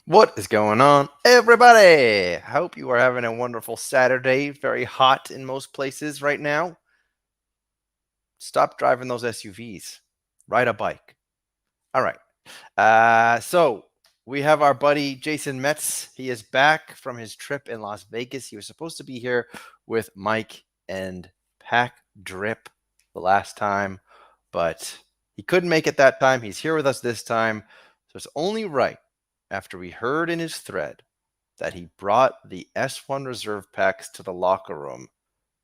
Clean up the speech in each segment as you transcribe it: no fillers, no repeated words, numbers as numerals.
What is going on, everybody? Hope you are having a wonderful Saturday. Very hot in most places right now. Stop driving those SUVs. Ride a bike. All right. So we have our buddy Jason Metz. He is back from his trip in Las Vegas. He was supposed to be here with Mike and Pack Drip the last time, but he couldn't make it that time. He's here with us this time. So it's only right, after we heard in his thread that he brought the S1 reserve packs to the locker room,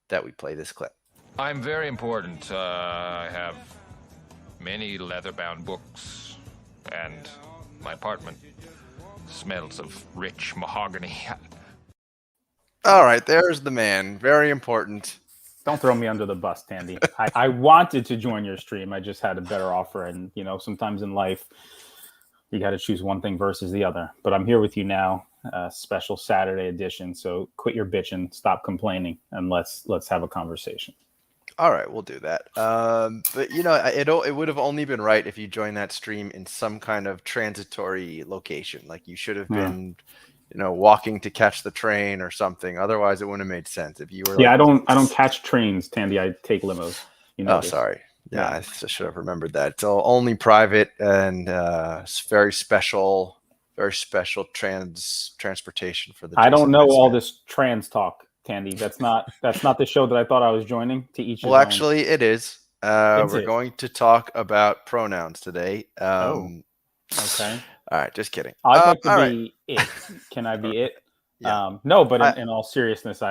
that we play this clip. I'm very important. I have many leather-bound books, and my apartment smells of rich mahogany. All right, there's the man. Very important. Don't throw me under the bus, Tandy. I wanted to join your stream. I just had a better offer, and sometimes in life you got to choose one thing versus the other. But I'm here with you now, special Saturday edition. So quit your bitching, stop complaining, and let's have a conversation. All right, we'll do that. But it would have only been right if you joined that stream in some kind of transitory location. Like you should have been, walking to catch the train or something. Otherwise, it wouldn't have made sense if you were. Yeah, I don't catch trains, Tandy. I take limos. Oh, sorry. Yeah, I should have remembered that. So only private and very special transportation for the. I don't know all this trans talk, Tandy. That's not the show that I thought I was joining. To each. Well, actually, it is. We're going to talk about pronouns today. Okay. All right, just kidding. I'd like to be it. Can I be it? Yeah. No, but in all seriousness,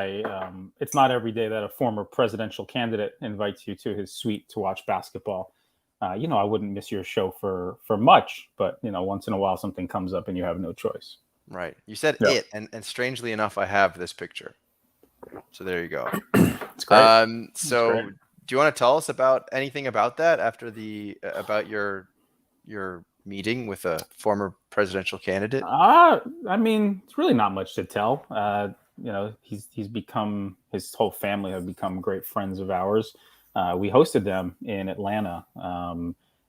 it's not every day that a former presidential candidate invites you to his suite to watch basketball. I wouldn't miss your show for much, but once in a while something comes up and you have no choice. Right. You said it, and strangely enough, I have this picture. So there you go. It's great. So great. Do you want to tell us about anything about that after about your meeting with a former presidential candidate? It's really not much to tell. He's become, his whole family have become great friends of ours. We hosted them in Atlanta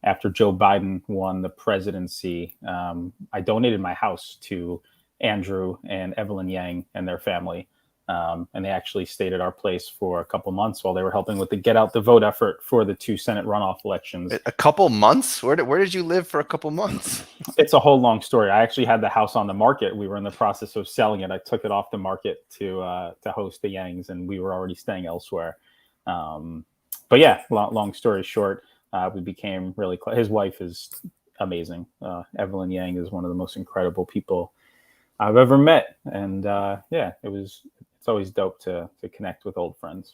after Joe Biden won the presidency. I donated my house to Andrew and Evelyn Yang and their family. And they actually stayed at our place for a couple months while they were helping with the Get Out the Vote effort for the 2 Senate runoff elections. A couple months? Where did you live for a couple months? It's a whole long story. I actually had the house on the market. We were in the process of selling it. I took it off the market to host the Yangs, and we were already staying elsewhere. But yeah, long story short, we became really close. His wife is amazing. Evelyn Yang is one of the most incredible people I've ever met. And it's always dope to connect with old friends.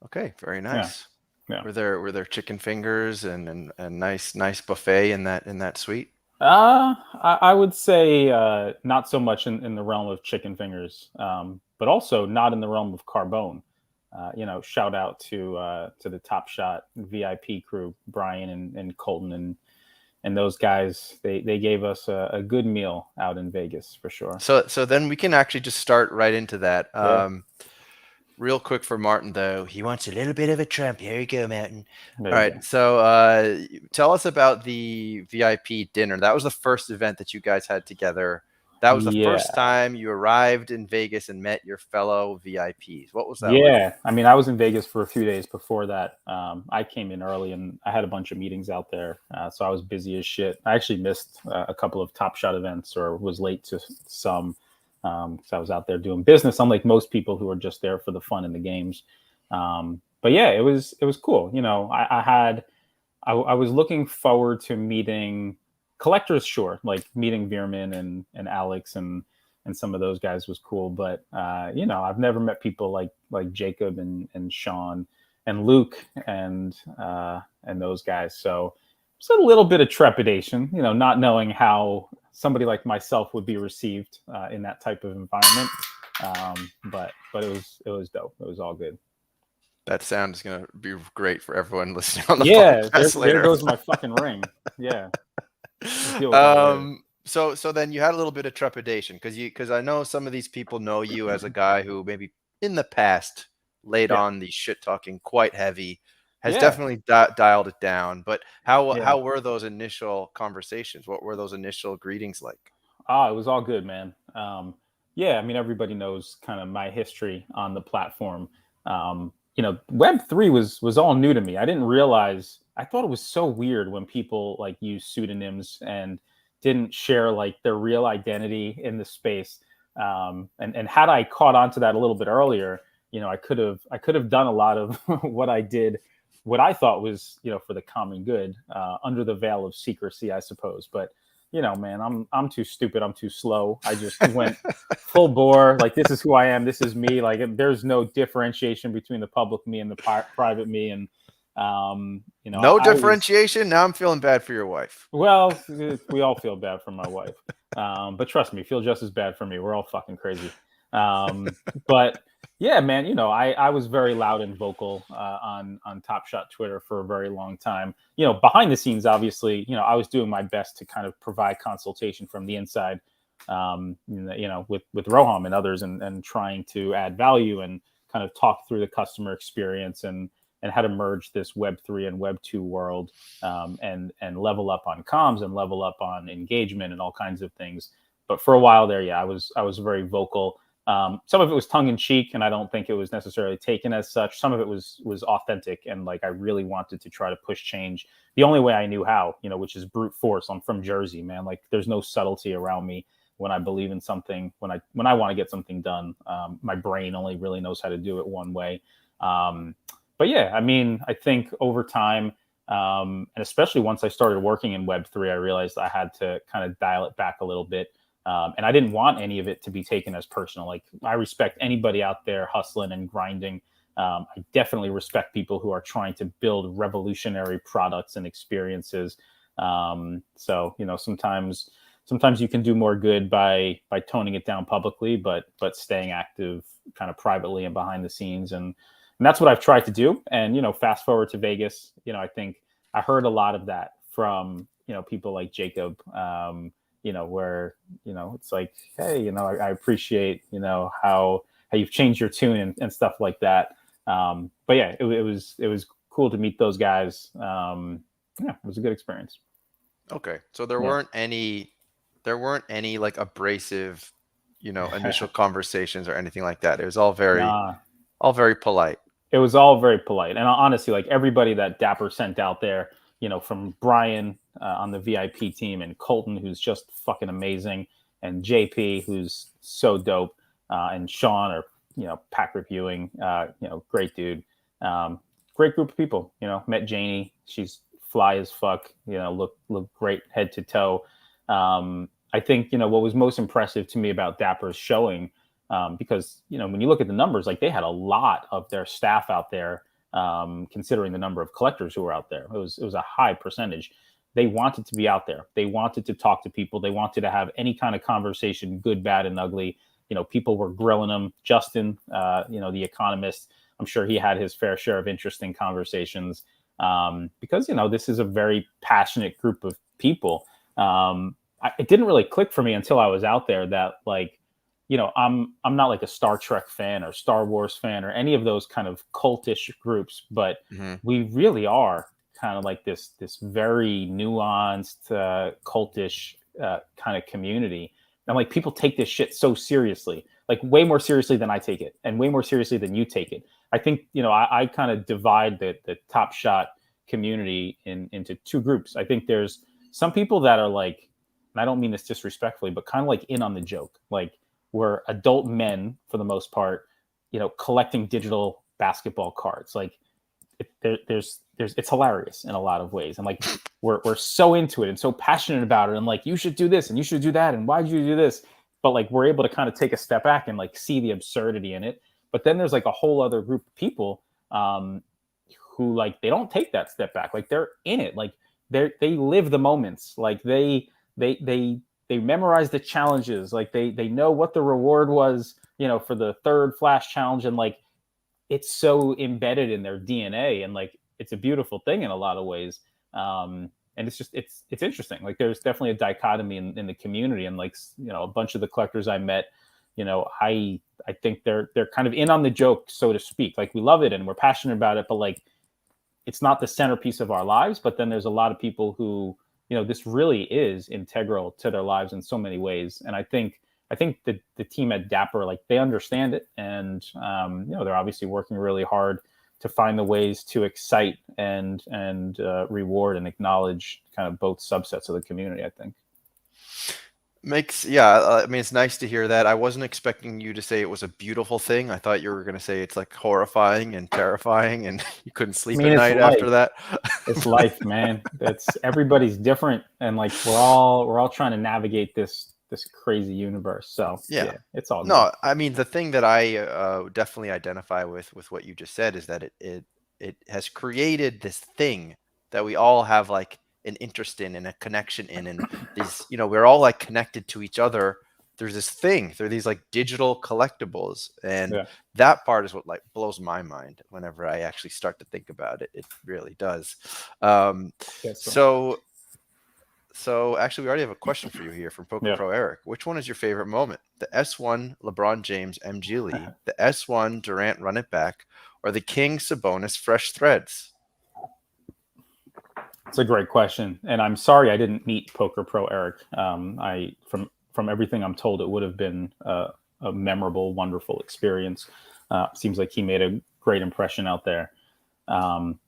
Okay, very nice. Yeah. Were there chicken fingers and nice buffet in that suite? I would say not so much in the realm of chicken fingers, but also not in the realm of carbone. Shout out to the Top Shot VIP crew, Brian and Colton and those guys. They gave us a good meal out in Vegas for sure. So then we can actually just start right into that. Yeah. Real quick for Martin, though, he wants a little bit of a Trump. Here you go, Martin. There All you right. go. So tell us about the VIP dinner. That was the first event that you guys had together. That was the Yeah. first time you arrived in Vegas and met your fellow VIPs. What was that like? Yeah, I mean, I was in Vegas for a few days before that. I came in early and I had a bunch of meetings out there, so I was busy as shit. I actually missed a couple of Top Shot events or was late to some because I was out there doing business. Unlike most people who are just there for the fun and the games. But yeah, it was cool. I was looking forward to meeting collectors, sure, like meeting Veerman and Alex and some of those guys was cool. But I've never met people like Jacob and Sean and Luke and those guys. So it's a little bit of trepidation, not knowing how somebody like myself would be received in that type of environment. But it was dope. It was all good. That sound is going to be great for everyone listening on the Yeah, podcast later. there goes my fucking ring. Yeah. Deal with that later. So then you had a little bit of trepidation because I know some of these people know you as a guy who maybe in the past laid Yeah. on the shit talking quite heavy, has Yeah. definitely dialed it down. But Yeah. how were those initial conversations? What were those initial greetings like? It was all good, man. Yeah, I mean, everybody knows kind of my history on the platform. Web3 was all new to me. I didn't realize. I thought it was so weird when people like use pseudonyms and didn't share like their real identity in the space. And had I caught on to that a little bit earlier, I could have done a lot of what I did, what I thought was for the common good under the veil of secrecy, I suppose. But man, I'm too stupid. I'm too slow. I just went full bore. Like, this is who I am. This is me. Like, there's no differentiation between the public me and the private me. And, no differentiation. Now I'm feeling bad for your wife. Well, we all feel bad for my wife. But trust me, feel just as bad for me. We're all fucking crazy. But yeah, man, I was very loud and vocal on Top Shot Twitter for a very long time. Behind the scenes, obviously, I was doing my best to kind of provide consultation from the inside, with Rohan and others, and trying to add value and kind of talk through the customer experience and how to merge this Web3 and Web2 world, and level up on comms and level up on engagement and all kinds of things. But for a while there, yeah, I was very vocal. Some of it was tongue in cheek, and I don't think it was necessarily taken as such. Some of it was authentic, and like I really wanted to try to push change the only way I knew how, which is brute force. I'm from Jersey, man. Like, there's no subtlety around me when I believe in something. When I want to get something done, my brain only really knows how to do it one way. But yeah, I mean, I think over time, and especially once I started working in Web3, I realized I had to kind of dial it back a little bit. And I didn't want any of it to be taken as personal. Like, I respect anybody out there hustling and grinding. I definitely respect people who are trying to build revolutionary products and experiences. So, sometimes you can do more good by toning it down publicly, but staying active kind of privately and behind the scenes. And that's what I've tried to do. And, fast forward to Vegas, I think I heard a lot of that from, people like Jacob, where, it's like, hey, I appreciate, how you've changed your tune and stuff like that. But yeah, it was cool to meet those guys. Yeah, it was a good experience. Okay. So there weren't any like abrasive, initial conversations or anything like that. It was all very polite. It was all very polite. And honestly, like, everybody that Dapper sent out there, from Brian on the VIP team, and Colton, who's just fucking amazing, and JP, who's so dope, and Sean, or, pack reviewing, great dude. Great group of people. Met Janie. She's fly as fuck, look great head to toe. I think, what was most impressive to me about Dapper's showing, because, when you look at the numbers, like, they had a lot of their staff out there, considering the number of collectors who were out there. It was a high percentage. they wanted to be out there. They wanted to talk to people. They wanted to have any kind of conversation, good, bad, and ugly. People were grilling them. Justin, the economist, I'm sure he had his fair share of interesting conversations because, this is a very passionate group of people. It didn't really click for me until I was out there that, like, I'm not like a Star Trek fan or Star Wars fan or any of those kind of cultish groups, but we really are kind of like this very nuanced, cultish kind of community. And like people take this shit so seriously, like way more seriously than I take it, and way more seriously than you take it. I think I kind of divide the Top Shot community into two groups. I think there's some people that are like, and I don't mean this disrespectfully, but kind of like in on the joke, like we're adult men for the most part, collecting digital basketball cards. Like it's hilarious in a lot of ways, and like we're so into it and so passionate about it, and like you should do this and you should do that, and why did you do this? But like we're able to kind of take a step back and like see the absurdity in it. But then there's like a whole other group of people who like they don't take that step back, like they're in it, like they live the moments, like they memorize the challenges, like they know what the reward was, for the third flash challenge, and like it's so embedded in their DNA, and like it's a beautiful thing in a lot of ways. And it's just it's interesting. Like there's definitely a dichotomy in the community, and like a bunch of the collectors I met, I think they're kind of in on the joke, so to speak. Like we love it and we're passionate about it, but like it's not the centerpiece of our lives. But then there's a lot of people who, this really is integral to their lives in so many ways. And I think the team at Dapper, like they understand it, and they're obviously working really hard to find the ways to excite and reward and acknowledge kind of both subsets of the community, I think. I mean, it's nice to hear that. I wasn't expecting you to say it was a beautiful thing. I thought you were going to say it's like horrifying and terrifying and you couldn't sleep at night after that. It's life, man. Everybody's different, and like we're all trying to navigate this crazy universe. So yeah, it's all good. No, I mean, the thing that I definitely identify with what you just said is that it has created this thing that we all have like an interest in and a connection in, and these, we're all like connected to each other. There's this thing, there are these like digital collectibles, and that part is what like blows my mind whenever I actually start to think about it. It really does. So actually, we already have a question for you here from Poker Pro Eric. Which one is your favorite moment? The S1 LeBron James MG lead, the S1 Durant run it back, or the King Sabonis fresh threads? It's a great question, and I'm sorry I didn't meet Poker Pro Eric. From everything I'm told, it would have been a memorable, wonderful experience. Seems like he made a great impression out there.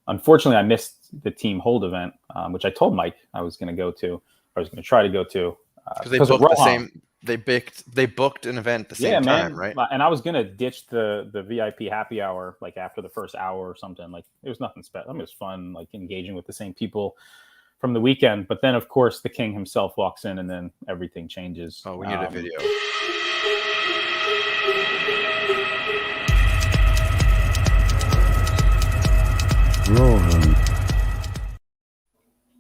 Unfortunately, I missed the team hold event, which I told Mike I was going to go to. I was going to try to go to because they booked the same. They booked an event at the same time, right? And I was going to ditch the VIP happy hour like after the first hour or something. Like it was nothing special. I mean, it was fun, like engaging with the same people from the weekend. But then, of course, the King himself walks in, and then everything changes. Oh, we need a video. Rohan.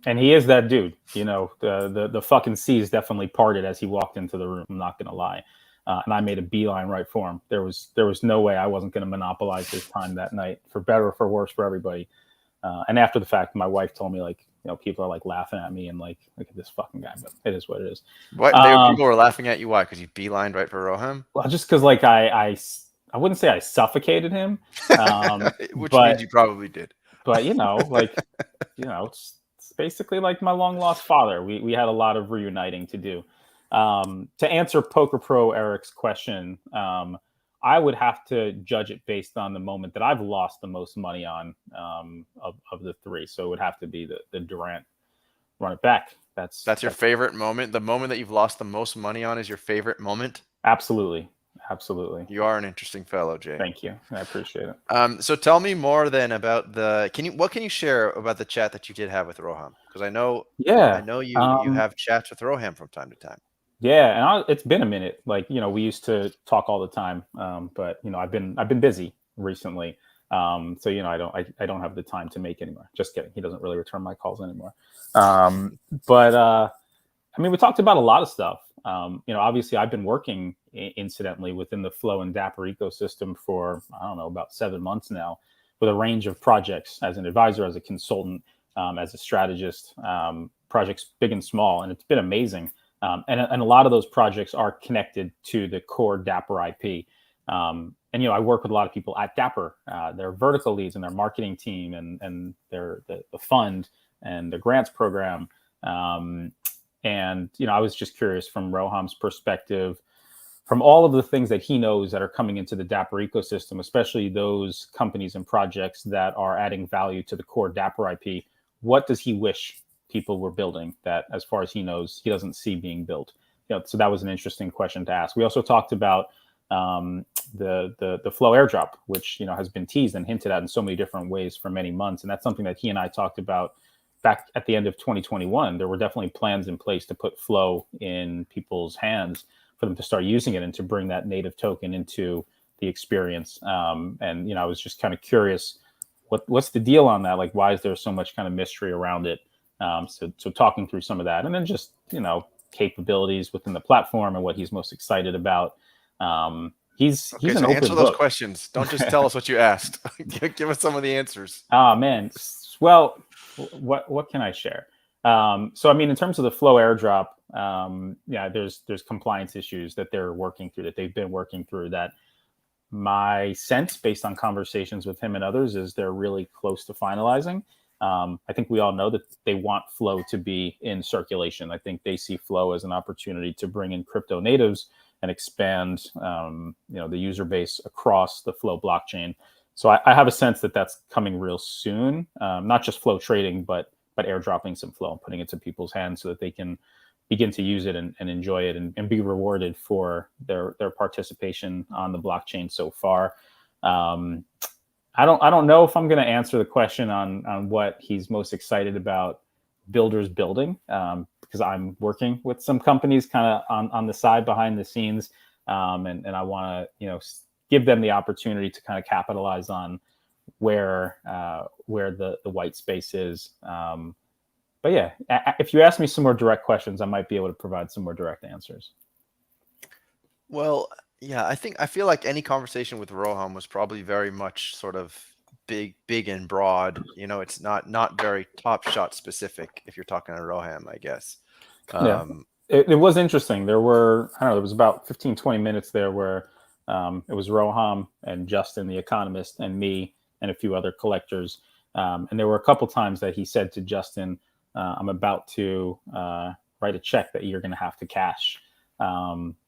And he is that dude, the fucking seas definitely parted as he walked into the room. I'm not going to lie. And I made a beeline right for him. There was no way I wasn't going to monopolize his time that night, for better or for worse for everybody. And after the fact, my wife told me, like, people are like laughing at me and like, look at this fucking guy, but it is what it is. What people were laughing at you? Why? Because you beelined right for Rohan? Well, just because like I wouldn't say I suffocated him, which means you probably did. But it's basically like my long lost father. We had a lot of reuniting to do. To answer Poker Pro Eric's question, I would have to judge it based on the moment that I've lost the most money on of the three. So it would have to be the Durant run it back. That's your favorite moment. The moment that you've lost the most money on is your favorite moment. Absolutely. You are an interesting fellow, Jay. Thank you. I appreciate it. So tell me more then about what can you share about the chat that you did have with Rohan? Because I know you have chats with Rohan from time to time. Yeah, and it's been a minute. Like, we used to talk all the time, but I've been busy recently. So I don't have the time to make anymore. Just kidding. He doesn't really return my calls anymore. But I mean, we talked about a lot of stuff. Obviously, I've been working incidentally within the Flow and Dapper ecosystem for, I don't know, about 7 months now, with a range of projects as an advisor, as a consultant, as a strategist, projects big and small, and it's been amazing. And a lot of those projects are connected to the core Dapper IP. And I work with a lot of people at Dapper, their vertical leads and their marketing team, and the fund and the grants program. And I was just curious from Roham's perspective, from all of the things that he knows that are coming into the Dapper ecosystem, especially those companies and projects that are adding value to the core Dapper IP. What does he wish people were building that, as far as he knows, he doesn't see being built? So that was an interesting question to ask. We also talked about the Flow airdrop, which has been teased and hinted at in so many different ways for many months, and that's something that he and I talked about back at the end of 2021. There were definitely plans in place to put Flow in people's hands for them to start using it and to bring that native token into the experience. And I was just kind of curious, what's the deal on that? Like, why is there so much kind of mystery around it? So talking through some of that, and then just capabilities within the platform and what he's most excited about. He's an open answer those book. questions. Don't just tell us what you asked. Give us some of the answers. Oh man. Well, what can I share? So I mean, in terms of the Flow airdrop, there's compliance issues that they're working through, that they've been working through. That my sense, based on conversations with him and others, is they're really close to finalizing. I think we all know that they want Flow to be in circulation. I think they see Flow as an opportunity to bring in crypto natives and expand, the user base across the Flow blockchain. So I have a sense that that's coming real soon. Not just Flow trading, but airdropping some Flow and putting it to people's hands so that they can begin to use it and enjoy it and be rewarded for their participation on the blockchain so far. I don't know if I'm going to answer the question on what he's most excited about builders building, because I'm working with some companies kind of on the side behind the scenes, and I want to give them the opportunity to kind of capitalize on where the white space is. But yeah, if you ask me some more direct questions, I might be able to provide some more direct answers. Well, yeah, I feel like any conversation with Rohan was probably very much sort of big and broad. It's not very Top Shot specific if you're talking to Rohan, I guess. Yeah, it was interesting. There were, I don't know, there was about 15, 20 minutes there where it was Rohan and Justin, the economist, and me and a few other collectors. And there were a couple times that he said to Justin, I'm about to write a check that you're going to have to cash.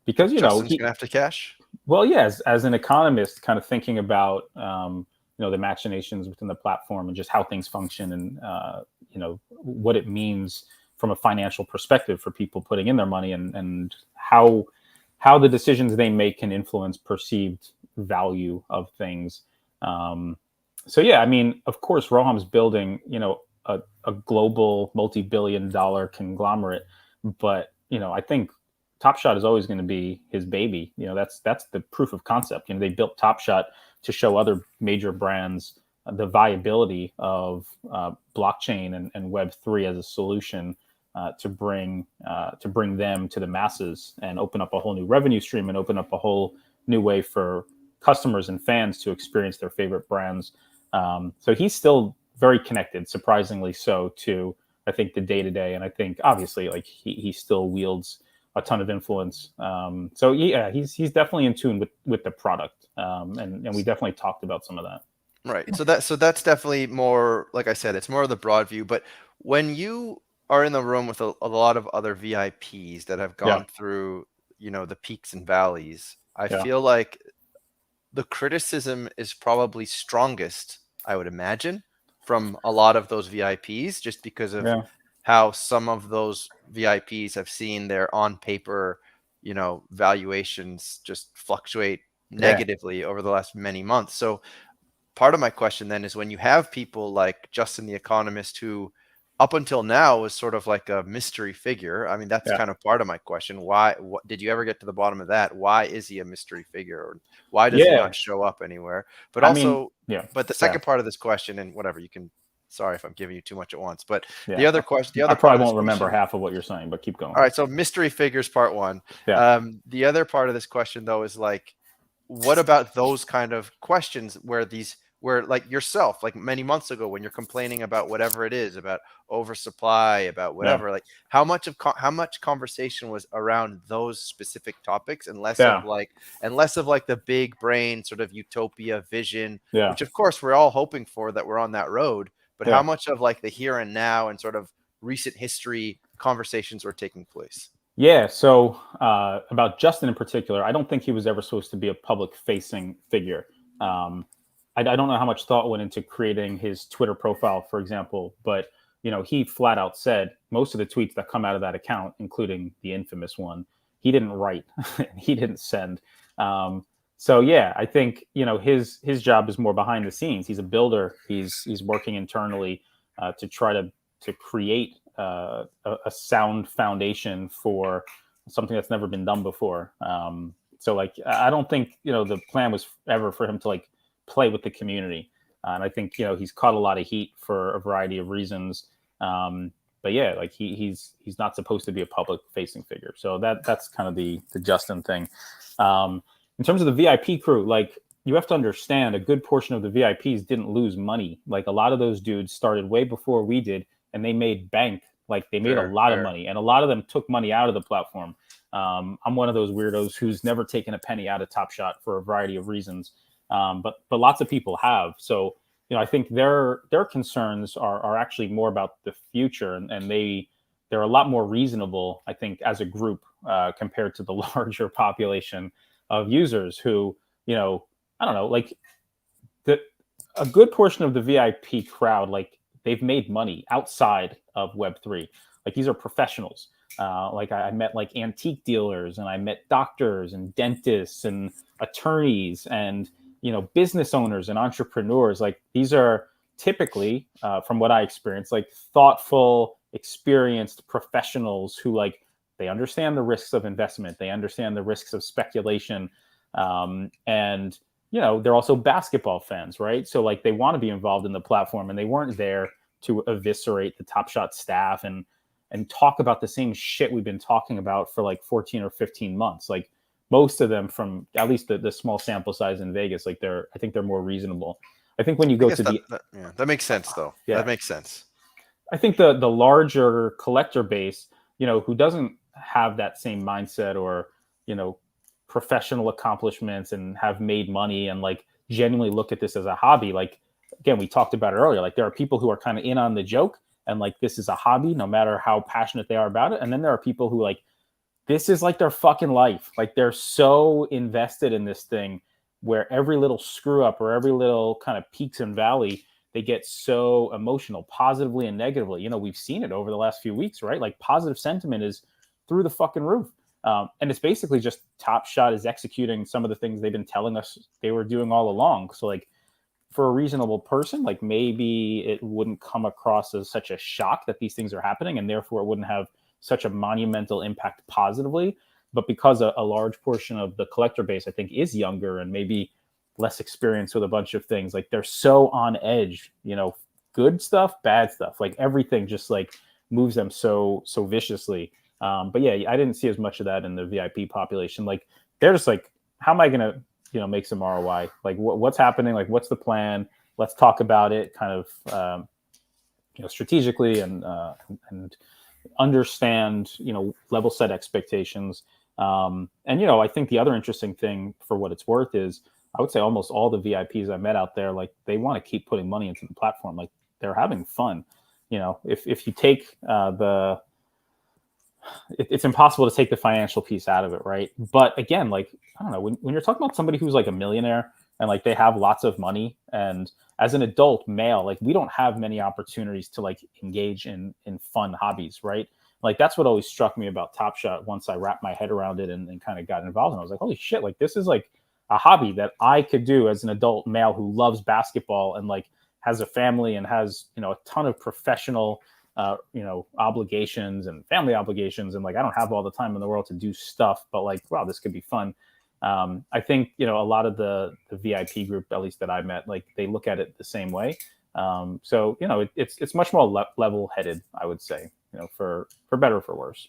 Because, Justin's going to have to cash? Well, yeah, as an economist, kind of thinking about, the machinations within the platform and just how things function and, what it means from a financial perspective for people putting in their money and how the decisions they make can influence perceived value of things. So, yeah, I mean, of course, Roham's building, a global multi-billion-dollar conglomerate, but I think Top Shot is always going to be his baby. That's the proof of concept. They built Top Shot to show other major brands the viability of blockchain and Web3 as a solution to bring them to the masses and open up a whole new revenue stream and open up a whole new way for customers and fans to experience their favorite brands. So he's still very connected, surprisingly so, to I think the day-to-day, and I think obviously like he still wields a ton of influence. So yeah, he's definitely in tune with the product, and we definitely talked about some of that. Right. So that's definitely more, like I said, it's more of the broad view. But when you are in the room with a lot of other VIPs that have gone through, the peaks and valleys, I feel like the criticism is probably strongest, I would imagine, from a lot of those VIPs, just because of how some of those VIPs have seen their on paper, valuations just fluctuate negatively over the last many months. So part of my question then is, when you have people like Justin the economist who up until now was sort of like a mystery figure. I mean, that's Yeah. kind of part of my question. Why? What, did you ever get to the bottom of that? Why is he a mystery figure, or why does he Yeah. not show up anywhere? But I mean, also, yeah. but the second part of this question, and whatever you can. Sorry if I'm giving you too much at once, but the Yeah. other question, the I other part of probably this won't remember question. half of what you're saying, but keep going. All right, so mystery figures part one. Yeah. The other part of this question though is like, what about those kind of questions where like yourself, like many months ago when you're complaining about whatever it is, about oversupply, about Yeah. whatever, like how much conversation was around those specific topics and less Yeah. of like the big brain sort of utopia vision, Yeah. which of course we're all hoping for, that we're on that road, but Yeah. how much of like the here and now and sort of recent history conversations were taking place? Yeah. So about Justin in particular, I don't think he was ever supposed to be a public-facing figure. I don't know how much thought went into creating his Twitter profile, for example, but he flat out said most of the tweets that come out of that account, including the infamous one, he didn't write, he didn't send. So yeah, I think his job is more behind the scenes. He's a builder. He's working internally to try to create a sound foundation for something that's never been done before. So like, I don't think the plan was ever for him to like play with the community, and I think he's caught a lot of heat for a variety of reasons. But yeah, like he's not supposed to be a public facing figure. So that's kind of the Justin thing. In terms of the VIP crew, like you have to understand, a good portion of the VIPs didn't lose money. Like a lot of those dudes started way before we did, and they made bank. Like they made a lot of money, and a lot of them took money out of the platform. I'm one of those weirdos who's never taken a penny out of Top Shot for a variety of reasons, but lots of people have. So I think their concerns are actually more about the future, and they're a lot more reasonable, I think, as a group compared to the larger population of users who I don't know, like a good portion of the VIP crowd, like they've made money outside of Web3. Like these are professionals. Like I met like antique dealers, and I met doctors and dentists and attorneys and business owners and entrepreneurs. Like these are typically, from what I experienced, like thoughtful, experienced professionals who like they understand the risks of investment, they understand the risks of speculation, and they're also basketball fans, right? So like they want to be involved in the platform, and they weren't there to eviscerate the Top Shot staff and talk about the same shit we've been talking about for like 14 or 15 months. Like most of them, from at least the small sample size in Vegas, like I think they're more reasonable. I think when you go to that makes sense though. Yeah. That makes sense. I think the larger collector base, who doesn't have that same mindset or, professional accomplishments and have made money and like genuinely look at this as a hobby. Like, again, we talked about it earlier, like there are people who are kind of in on the joke and like, this is a hobby, no matter how passionate they are about it. And then there are people who like, this is like their fucking life. Like they're so invested in this thing where every little screw up or every little kind of peaks and valley, they get so emotional, positively and negatively. We've seen it over the last few weeks, right? Like positive sentiment is through the fucking roof. And it's basically just Top Shot is executing some of the things they've been telling us they were doing all along. So like for a reasonable person, like maybe it wouldn't come across as such a shock that these things are happening, and therefore it wouldn't have such a monumental impact positively. But because a large portion of the collector base, I think, is younger and maybe less experienced with a bunch of things, like they're so on edge, good stuff, bad stuff, like everything just like moves them so viciously. But yeah, I didn't see as much of that in the VIP population. Like they're just like, how am I going to, make some ROI? Like what's happening? Like, what's the plan? Let's talk about it kind of, strategically and understand, level set expectations. And, I think the other interesting thing for what it's worth is I would say almost all the VIPs I met out there, like they want to keep putting money into the platform. Like they're having fun. If you take it's impossible to take the financial piece out of it, right? But again, like, I don't know, when you're talking about somebody who's like a millionaire and like they have lots of money, and as an adult male, like we don't have many opportunities to like engage in fun hobbies, right? Like that's what always struck me about Top Shot once I wrapped my head around it and kind of got involved. And I was like, holy shit, like this is like a hobby that I could do as an adult male who loves basketball and like has a family and has, a ton of professional obligations and family obligations, and like I don't have all the time in the world to do stuff, but like, wow, this could be fun. I think a lot of the VIP group, at least that I met, like they look at it the same way. So it's much more level headed, I would say, for better or for worse.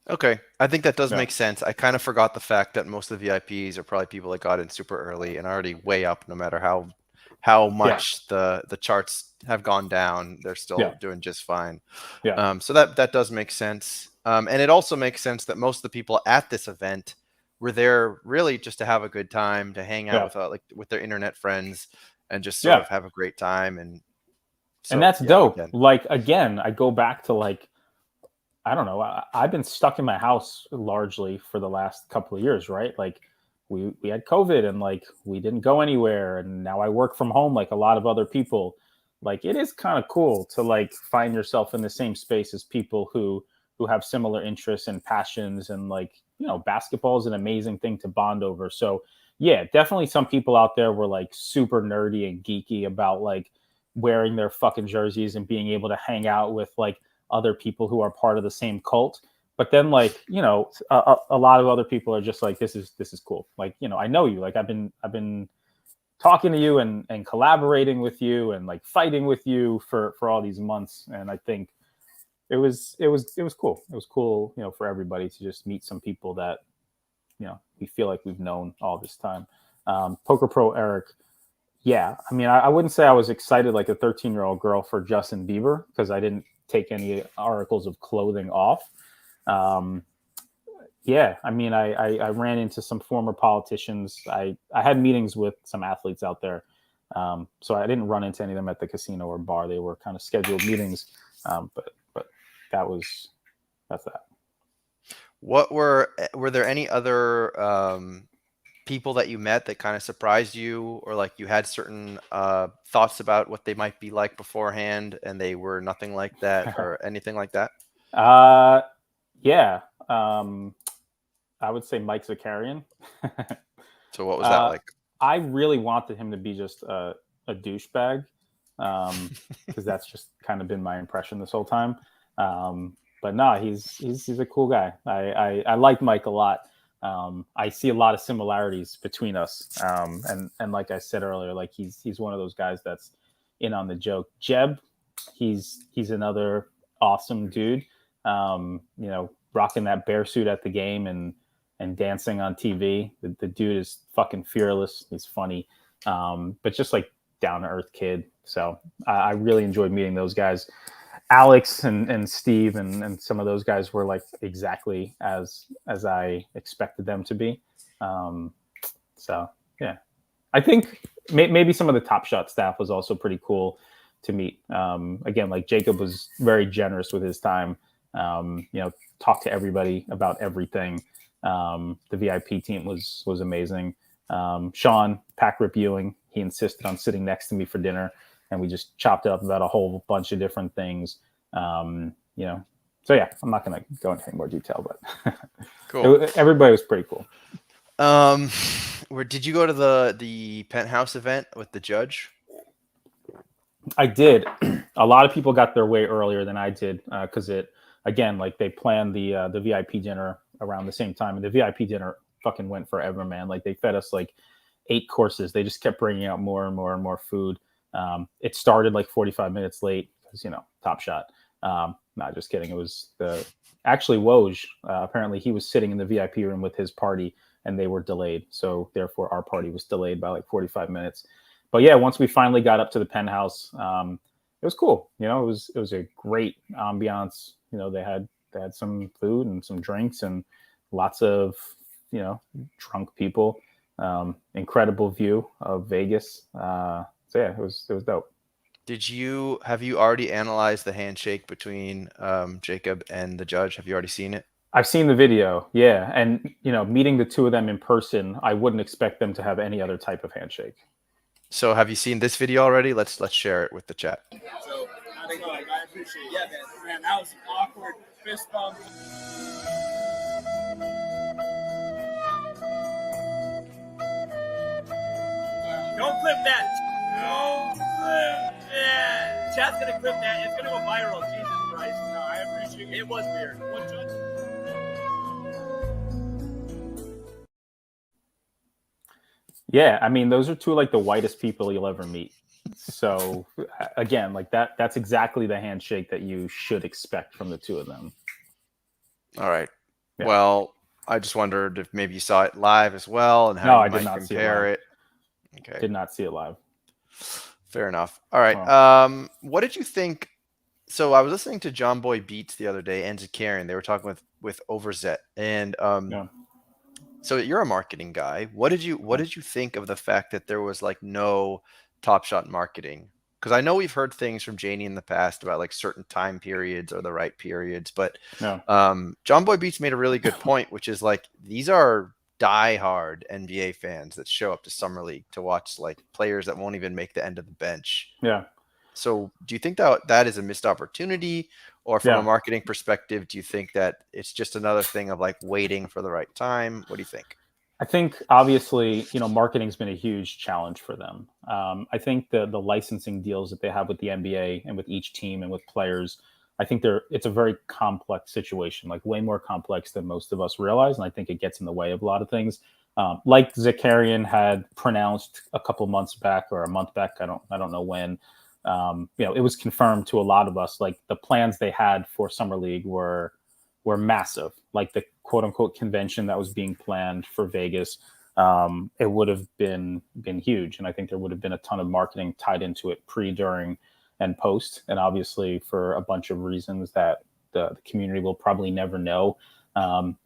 Okay, I think that does Yeah. make sense. I kind of forgot the fact that most of the VIPs are probably people that got in super early and already way up, no matter how much the charts have gone down. They're still doing just fine. Yeah. So that does make sense. And it also makes sense that most of the people at this event were there really just to have a good time, to hang out with their internet friends, and just sort of have a great time. And that's dope. Like again, I go back to like, I don't know. I've been stuck in my house largely for the last couple of years, right? Like we had COVID and like we didn't go anywhere, and now I work from home like a lot of other people. Like it is kind of cool to like find yourself in the same space as people who have similar interests and passions, and like basketball is an amazing thing to bond over. So yeah, definitely some people out there were like super nerdy and geeky about like wearing their fucking jerseys and being able to hang out with like other people who are part of the same cult. But then like a lot of other people are just like, this is cool, like I know you, like I've been talking to you and collaborating with you and like fighting with you for all these months. And I think it was cool. It was cool, for everybody to just meet some people that we feel like we've known all this time. Poker Pro Eric, yeah, I mean, I wouldn't say I was excited like a 13-year-old girl for Justin Bieber, because I didn't take any articles of clothing off. Yeah, I mean, I ran into some former politicians. I had meetings with some athletes out there. So I didn't run into any of them at the casino or bar. They were kind of scheduled meetings. But that's that. What were there any other people that you met that kind of surprised you, or like you had certain thoughts about what they might be like beforehand and they were nothing like that, or anything like that? Yeah. I would say Mike Zakarian. So what was that like? I really wanted him to be just a douchebag, because that's just kind of been my impression this whole time. But no, he's a cool guy. I like Mike a lot. I see a lot of similarities between us. And like I said earlier, like he's one of those guys that's in on the joke. Jeb, he's another awesome dude. Rocking that bear suit at the game and dancing on TV. The dude is fucking fearless. He's funny. But just like down to earth kid. So I really enjoyed meeting those guys. Alex and Steve and some of those guys were like exactly as I expected them to be. So yeah, I think maybe some of the Top Shot staff was also pretty cool to meet. Again, like Jacob was very generous with his time. Talked to everybody about everything. The VIP team was amazing. Sean Packrip Ewing, he insisted on sitting next to me for dinner, and we just chopped up about a whole bunch of different things. So yeah, I'm not going to go into any more detail, but cool. Everybody was pretty cool. Did you go to the penthouse event with the judge? I did. A lot of people got there way earlier than I did, because again, like they planned the VIP dinner around the same time, and the VIP dinner fucking went forever, man. Like they fed us like 8 courses. They just kept bringing out more and more and more food. It started like 45 minutes late because Top Shot. Not just kidding. It was actually Woj. Apparently he was sitting in the VIP room with his party, and they were delayed. So therefore our party was delayed by like 45 minutes. But yeah, once we finally got up to the penthouse, it was cool. It was a great ambiance. They had some food and some drinks and lots of drunk people. Incredible view of Vegas. So yeah, it was dope. Have you already analyzed the handshake between Jacob and the judge? Have you already seen it? I've seen the video, yeah, and meeting the two of them in person, I wouldn't expect them to have any other type of handshake. So have you seen this video already? Let's share it with the chat. So how'd it go? I appreciate it. Yeah, man, that was an awkward fist bump. Don't clip that. Don't clip that. Chat's gonna clip that. It's gonna go viral. Jesus. judging. It was weird. One judge. Yeah, I mean, those are two like the whitest people you'll ever meet. So again, like that's exactly the handshake that you should expect from the two of them. All right. Yeah. Well, I just wondered if maybe you saw it live as well and No, how I you did might not see it compare live. it. Okay. Did not see it live. Fair enough. All right. Wow. What did you think? So I was listening to John Boy Beats the other day and Zakarian. They were talking with Overzet, and Yeah. so you're a marketing guy. What did you think of the fact that there was like no Top Shot marketing? Because I know we've heard things from Janie in the past about like certain time periods or the right periods, but No. John Boy Beats made a really good point, which is like these are die-hard NBA fans that show up to Summer League to watch like players that won't even make the end of the bench. Yeah. So do you think that is a missed opportunity, or from a Yeah. marketing perspective, do you think that it's just another thing of like waiting for the right time? What do you think? I think obviously, marketing's been a huge challenge for them. I think the licensing deals that they have with the NBA and with each team and with players, I think it's a very complex situation, like way more complex than most of us realize, and I think it gets in the way of a lot of things. Like Zakarian had pronounced a couple months back or a month back, I don't know when. It was confirmed to a lot of us, like the plans they had for Summer League were massive. Like the quote unquote convention that was being planned for Vegas, it would have been huge, and I think there would have been a ton of marketing tied into it pre, during, and post. And obviously, for a bunch of reasons that the community will probably never know,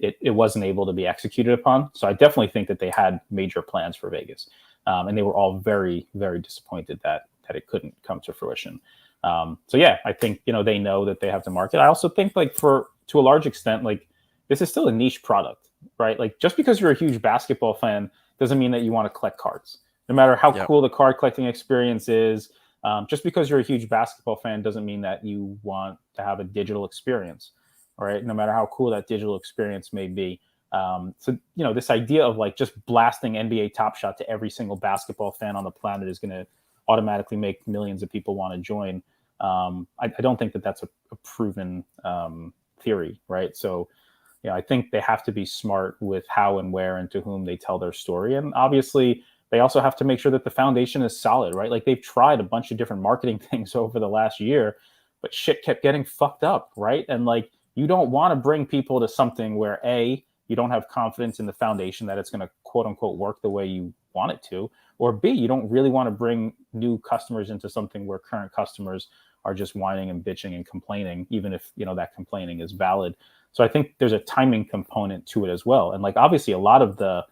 it wasn't able to be executed upon. So I definitely think that they had major plans for Vegas, and they were all very, very disappointed that it couldn't come to fruition. So yeah, I think they know that they have to market. I also think like to a large extent, like this is still a niche product, right? Like just because you're a huge basketball fan doesn't mean that you want to collect cards. No matter how cool the card collecting experience is, just because you're a huge basketball fan doesn't mean that you want to have a digital experience, right? No matter how cool that digital experience may be. So this idea of like just blasting NBA Top Shot to every single basketball fan on the planet is going to automatically make millions of people want to join. I don't think that that's a proven theory, right? So, I think they have to be smart with how and where and to whom they tell their story. And obviously, they also have to make sure that the foundation is solid, right? Like they've tried a bunch of different marketing things over the last year, but shit kept getting fucked up, right? And like, you don't want to bring people to something where A, you don't have confidence in the foundation that it's going to quote unquote work the way you want it to, or B, you don't really want to bring new customers into something where current customers are just whining and bitching and complaining, even if that complaining is valid. So I think there's a timing component to it as well. And like obviously a lot of the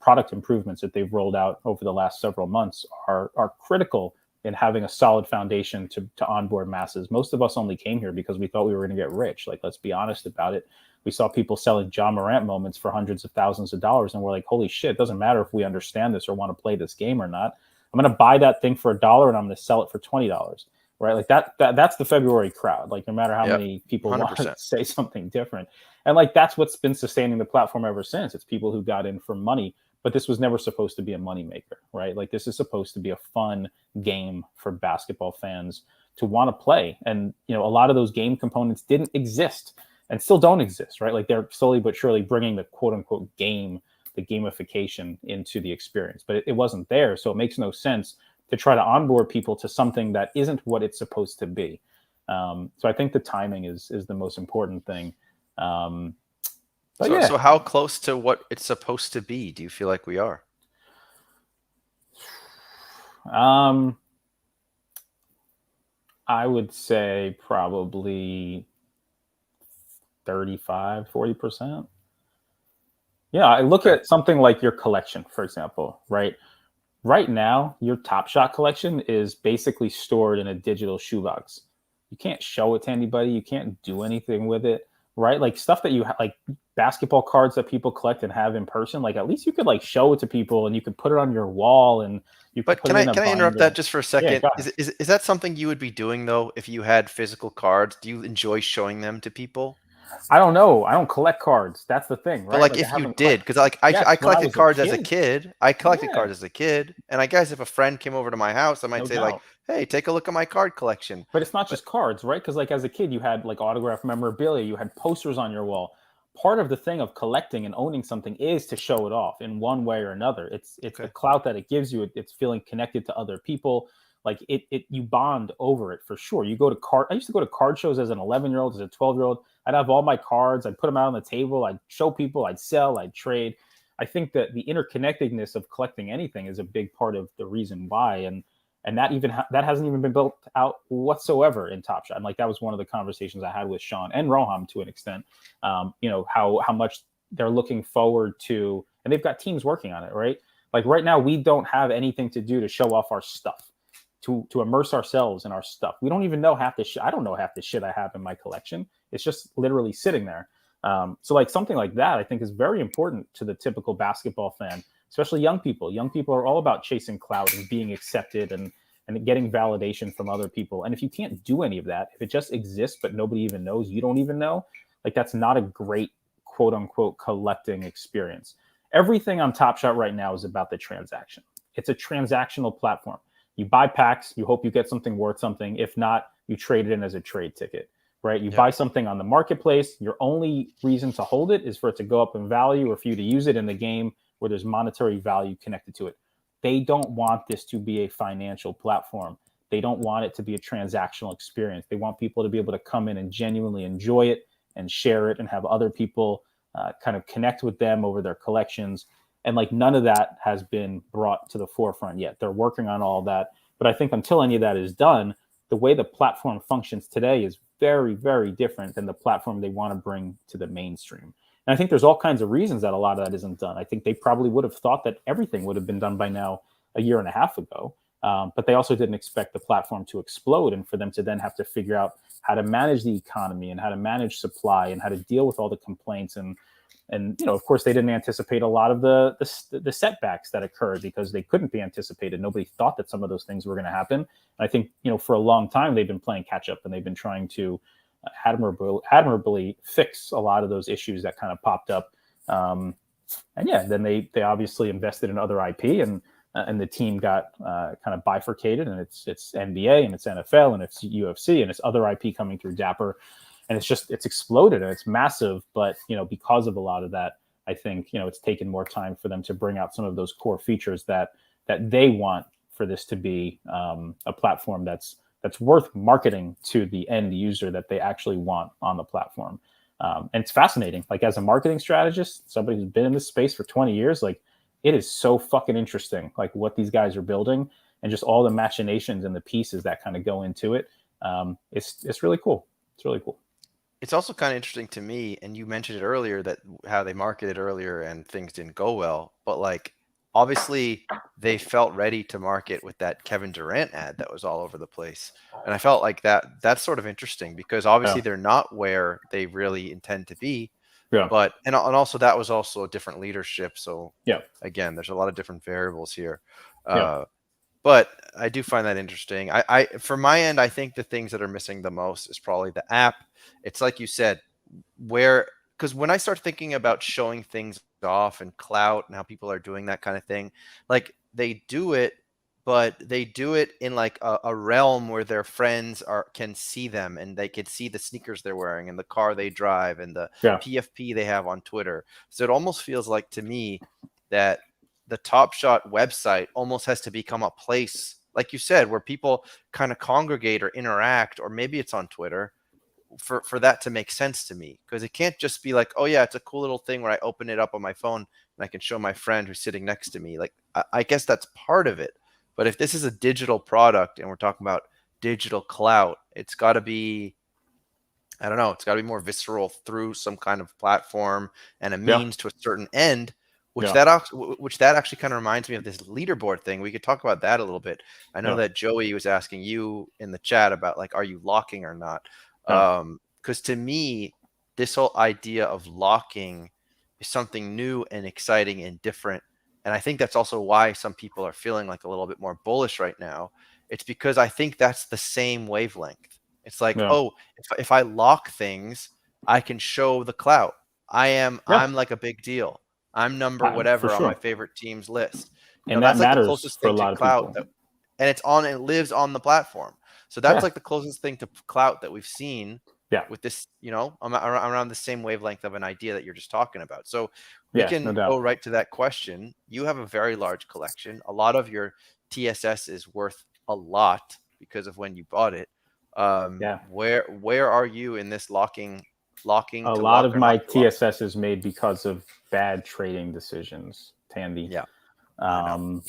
product improvements that they've rolled out over the last several months are critical in having a solid foundation to onboard masses. Most of us only came here because we thought we were going to get rich. Like, let's be honest about it. We saw people selling John Morant moments for hundreds of thousands of dollars, and we're like, holy shit, it doesn't matter if we understand this or want to play this game or not. I'm going to buy that thing for $1 and I'm going to sell it for $20, right? Like that's the February crowd. Like no matter how many people 100%. want to say something different. And like that's what's been sustaining the platform ever since. It's people who got in for money, but this was never supposed to be a moneymaker, right? Like this is supposed to be a fun game for basketball fans to want to play. And, a lot of those game components didn't exist and still don't exist, right? Like they're slowly but surely bringing the quote unquote game, the gamification into the experience, but it wasn't there. So it makes no sense to try to onboard people to something that isn't what it's supposed to be. So I think the timing is the most important thing. So how close to what it's supposed to be do you feel like we are? I would say probably 35-40%. Yeah, I look at something like your collection, for example, right? Right now, your Top Shot collection is basically stored in a digital shoebox. You can't show it to anybody. You can't do anything with it, right? Like stuff that you like basketball cards that people collect and have in person. Like at least you could like show it to people and you could put it on your wall and you. But can I interrupt that just for a second? Yeah, is that something you would be doing though if you had physical cards? Do you enjoy showing them to people? I don't know. I don't collect cards. That's the thing, But right? like Like I if you haven't did, because like Yes, I when I collected was a cards as a kid. kid. I collected Yeah, cards as a kid, and I guess if a friend came over to my house, I might no say like, doubt. "Hey, take a look at my card collection." But it's not But just cards, right? Because like as a kid, you had like autographed memorabilia, you had posters on your wall. Part of the thing of collecting and owning something is to show it off in one way or another. It's the okay, clout that it gives you. It's feeling connected to other people. Like it you bond over it for sure. You go to card. I used to go to card shows as an 11-year-old, as a 12-year-old. I'd have all my cards. I'd put them out on the table. I'd show people. I'd sell. I'd trade. I think that the interconnectedness of collecting anything is a big part of the reason why. And that that hasn't even been built out whatsoever in Top Shot. And like that was one of the conversations I had with Sean and Rohan to an extent. You know how much they're looking forward to, and they've got teams working on it, right? Like right now, we don't have anything to do to show off our stuff, to immerse ourselves in our stuff. We don't even know half the shit. I don't know half the shit I have in my collection. It's just literally sitting there. So like something like that, I think is very important to the typical basketball fan, especially young people. Young people are all about chasing clout and being accepted and getting validation from other people. And if you can't do any of that, if it just exists but nobody even knows, you don't even know, like that's not a great quote unquote collecting experience. Everything on Top Shot right now is about the transaction. It's a transactional platform. You buy packs, you hope you get something worth something. If not, you trade it in as a trade ticket, right? You yep. buy something on the marketplace. Your only reason to hold it is for it to go up in value or for you to use it in the game where there's monetary value connected to it. They don't want this to be a financial platform. They don't want it to be a transactional experience. They want people to be able to come in and genuinely enjoy it and share it and have other people kind of connect with them over their collections. And like none of that has been brought to the forefront yet. They're working on all that. But I think until any of that is done, the way the platform functions today is very, very different than the platform they want to bring to the mainstream. And I think there's all kinds of reasons that a lot of that isn't done. I think they probably would have thought that everything would have been done by now a year and a half ago. But they also didn't expect the platform to explode and for them to then have to figure out how to manage the economy and how to manage supply and how to deal with all the complaints and you know, of course, they didn't anticipate a lot of the setbacks that occurred because they couldn't be anticipated. Nobody thought that some of those things were going to happen. And I think you know, for a long time, they've been playing catch up and they've been trying to admirably fix a lot of those issues that kind of popped up. And yeah, then they obviously invested in other IP and the team got kind of bifurcated, and it's NBA and it's NFL and it's UFC and it's other IP coming through Dapper. And it's exploded and it's massive. But, you know, because of a lot of that, I think, you know, it's taken more time for them to bring out some of those core features that they want for this to be a platform that's worth marketing to the end user that they actually want on the platform. And it's fascinating. Like as a marketing strategist, somebody who's been in this space for 20 years, like it is so fucking interesting, like what these guys are building and just all the machinations and the pieces that kind of go into it. It's really cool. It's really cool. It's also kind of interesting to me, and you mentioned it earlier that how they marketed earlier and things didn't go well, but like obviously they felt ready to market with that Kevin Durant ad that was all over the place. And I felt like that's sort of interesting because obviously Yeah. they're not where they really intend to be, Yeah. but and also that was also a different leadership. So Yeah. again, there's a lot of different variables here. Yeah. But I do find that interesting. I from my end, I think the things that are missing the most is probably the app. It's like you said, where because when I start thinking about showing things off and clout and how people are doing that kind of thing, like they do it, but they do it in like a realm where their friends can see them and they can see the sneakers they're wearing and the car they drive and the Yeah. PFP they have on Twitter. So it almost feels like to me that the Top Shot website almost has to become a place, like you said, where people kind of congregate or interact, or maybe it's on Twitter for that to make sense to me, because it can't just be like, oh yeah, it's a cool little thing where I open it up on my phone and I can show my friend who's sitting next to me. Like I guess that's part of it, but if this is a digital product and we're talking about digital clout, it's got to be, I don't know, it's got to be more visceral through some kind of platform and a Yeah. means to a certain end, which Yeah. that actually kind of reminds me of this leaderboard thing. We could talk about that a little bit. I know Yeah. that Joey was asking you in the chat about like, are you locking or not? Yeah. Because to me, this whole idea of locking is something new and exciting and different. And I think that's also why some people are feeling like a little bit more bullish right now. It's because I think that's the same wavelength. It's like, Yeah. oh, if I lock things, I can show the clout. Yeah. I'm like a big deal. I'm number For whatever on my sure. favorite team's list. And that That's like the matters closest for a thing to lot of clout people. that, and it lives on the platform. So that's Yeah. like the closest thing to clout that we've seen Yeah. with this, around the same wavelength of an idea that you're just talking about. So we Yeah, no can doubt. go right to that question. You have a very large collection. A lot of your TSS is worth a lot because of when you bought it. Yeah. Where are you in this locking A to lot lock of or my not to lock? TSS is made because of bad trading decisions, Tandy. Yeah, I know.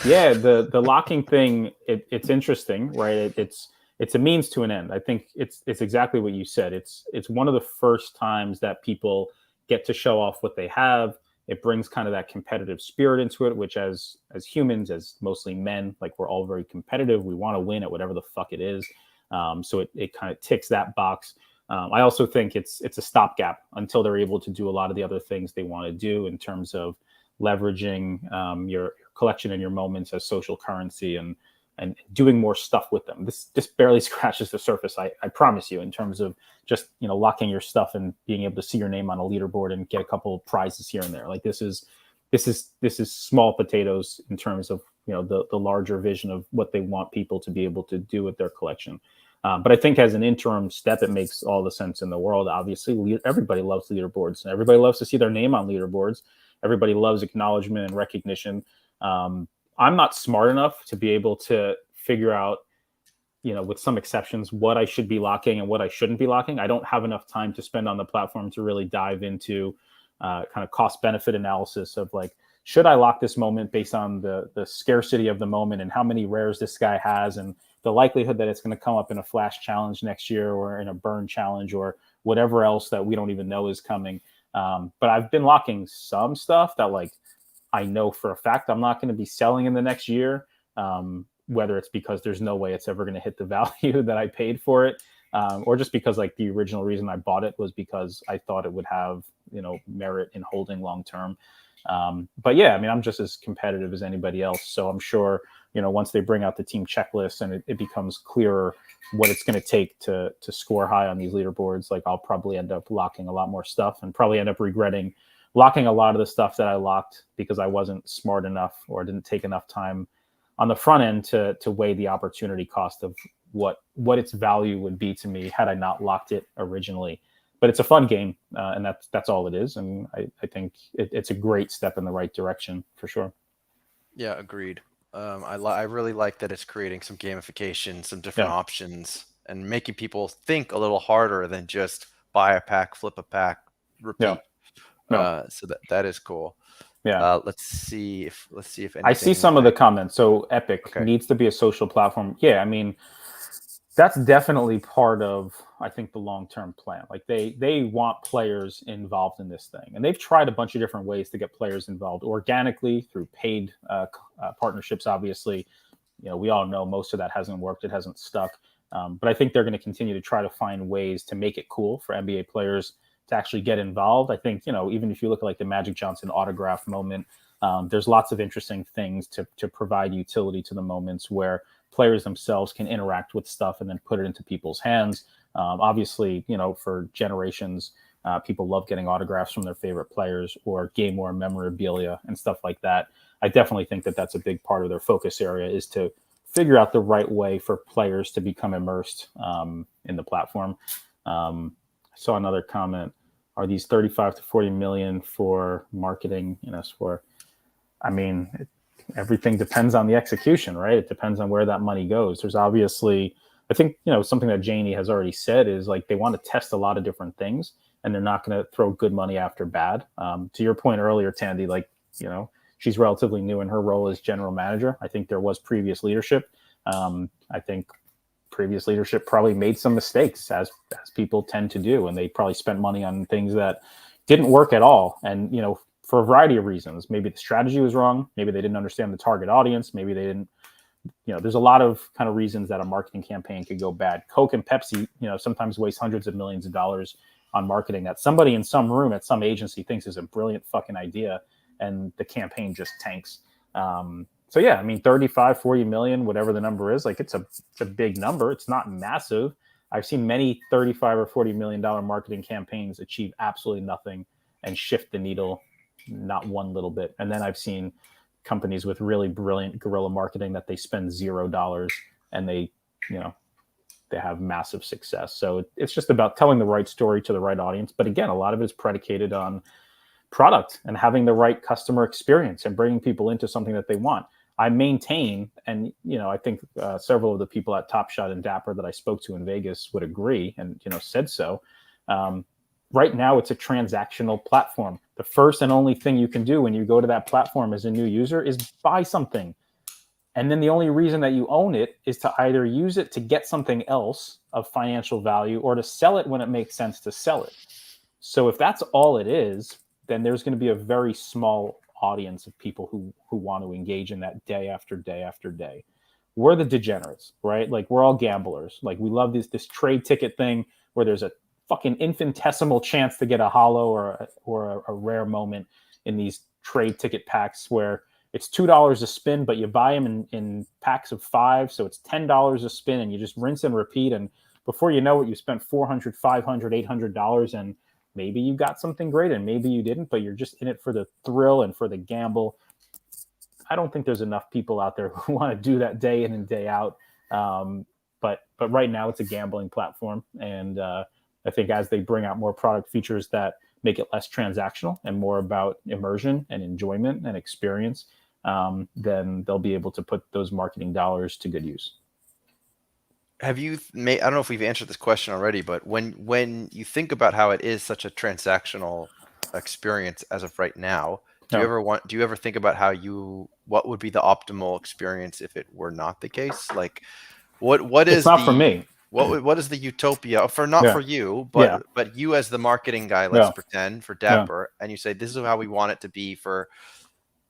Yeah, the locking thing, it's interesting, right? It's a means to an end. I think it's exactly what you said. It's one of the first times that people get to show off what they have. It brings kind of that competitive spirit into it, which as humans, as mostly men, like we're all very competitive. We want to win at whatever the fuck it is. So it kind of ticks that box. I also think it's a stopgap until they're able to do a lot of the other things they want to do in terms of leveraging your collection and your moments as social currency and doing more stuff with them. This just barely scratches the surface. I promise you, in terms of just locking your stuff and being able to see your name on a leaderboard and get a couple of prizes here and there. Like this is small potatoes in terms of the larger vision of what they want people to be able to do with their collection. But I think as an interim step, it makes all the sense in the world. Obviously, everybody loves leaderboards, and everybody loves to see their name on leaderboards. Everybody loves acknowledgement and recognition. I'm not smart enough to be able to figure out, with some exceptions, what I should be locking and what I shouldn't be locking. I don't have enough time to spend on the platform to really dive into kind of cost benefit analysis of like, should I lock this moment based on the scarcity of the moment and how many rares this guy has and the likelihood that it's going to come up in a flash challenge next year or in a burn challenge or whatever else that we don't even know is coming. But I've been locking some stuff that like I know for a fact I'm not going to be selling in the next year, whether it's because there's no way it's ever going to hit the value that I paid for it, or just because like the original reason I bought it was because I thought it would have merit in holding long term. But yeah, I mean, I'm just as competitive as anybody else. So I'm sure, once they bring out the team checklist and it becomes clearer what it's going to take to score high on these leaderboards, like I'll probably end up locking a lot more stuff and probably end up regretting locking a lot of the stuff that I locked because I wasn't smart enough or didn't take enough time on the front end to weigh the opportunity cost of what its value would be to me had I not locked it originally. But it's a fun game, and that's all it is. And I think it's a great step in the right direction for sure. Yeah, agreed. I really like that it's creating some gamification, some different options, and making people think a little harder than just buy a pack, flip a pack, repeat. No. So that is cool. Yeah. Let's see if anything. I see some of the comments. So Epic needs to be a social platform. Yeah, I mean, that's definitely part of, I think, the long-term plan. Like they want players involved in this thing, and they've tried a bunch of different ways to get players involved organically through paid partnerships. Obviously, we all know most of that hasn't worked. It hasn't stuck. But I think they're going to continue to try to find ways to make it cool for NBA players to actually get involved. I think, even if you look at like the Magic Johnson autograph moment, there's lots of interesting things to provide utility to the moments where players themselves can interact with stuff and then put it into people's hands. Obviously, for generations, people love getting autographs from their favorite players or game or memorabilia and stuff like that. I definitely think that that's a big part of their focus area is to figure out the right way for players to become immersed in the platform. I saw another comment. Are these 35 to 40 million for marketing? I mean, everything depends on the execution, right? It depends on where that money goes. There's obviously, I think, something that Janie has already said is like they want to test a lot of different things and they're not going to throw good money after bad. To your point earlier, Tandy, like, she's relatively new in her role as general manager. I think there was previous leadership. I think previous leadership probably made some mistakes as people tend to do. And they probably spent money on things that didn't work at all. And, for a variety of reasons, maybe the strategy was wrong. Maybe they didn't understand the target audience. Maybe they didn't, there's a lot of kind of reasons that a marketing campaign could go bad. Coke and Pepsi, sometimes waste hundreds of millions of dollars on marketing that somebody in some room at some agency thinks is a brilliant fucking idea. And the campaign just tanks. So yeah, I mean, 35, 40 million, whatever the number is, like it's a big number. It's not massive. I've seen many $35 or $40 million marketing campaigns achieve absolutely nothing and shift the needle not one little bit. And then I've seen companies with really brilliant guerrilla marketing that they spend $0 and they have massive success. So it's just about telling the right story to the right audience. But again, a lot of it is predicated on product and having the right customer experience and bringing people into something that they want. I maintain, and I think several of the people at Top Shot and Dapper that I spoke to in Vegas would agree, and said so. Right now, it's a transactional platform. The first and only thing you can do when you go to that platform as a new user is buy something, and then the only reason that you own it is to either use it to get something else of financial value or to sell it when it makes sense to sell it. So if that's all it is, then there's going to be a very small audience of people who want to engage in that day after day after day. We're the degenerates, right? Like, we're all gamblers. Like, we love this trade ticket thing where there's a fucking infinitesimal chance to get a hollow or a rare moment in these trade ticket packs where it's $2 a spin, but you buy them in packs of 5, so it's $10 a spin, and you just rinse and repeat, and before you know it, you spent $400, $500, $800, and maybe you got something great and maybe you didn't, but you're just in it for the thrill and for the gamble. I don't think there's enough people out there who want to do that day in and day out. But right now it's a gambling platform. And I think as they bring out more product features that make it less transactional and more about immersion and enjoyment and experience, then they'll be able to put those marketing dollars to good use. Have you I don't know if we've answered this question already, but when you think about how it is such a transactional experience as of right now, do you ever think about what would be the optimal experience if it were not the case? Like, what is it's not for me. What is the utopia for you, but you as the marketing guy, let's pretend, for Dapper, and you say, this is how we want it to be for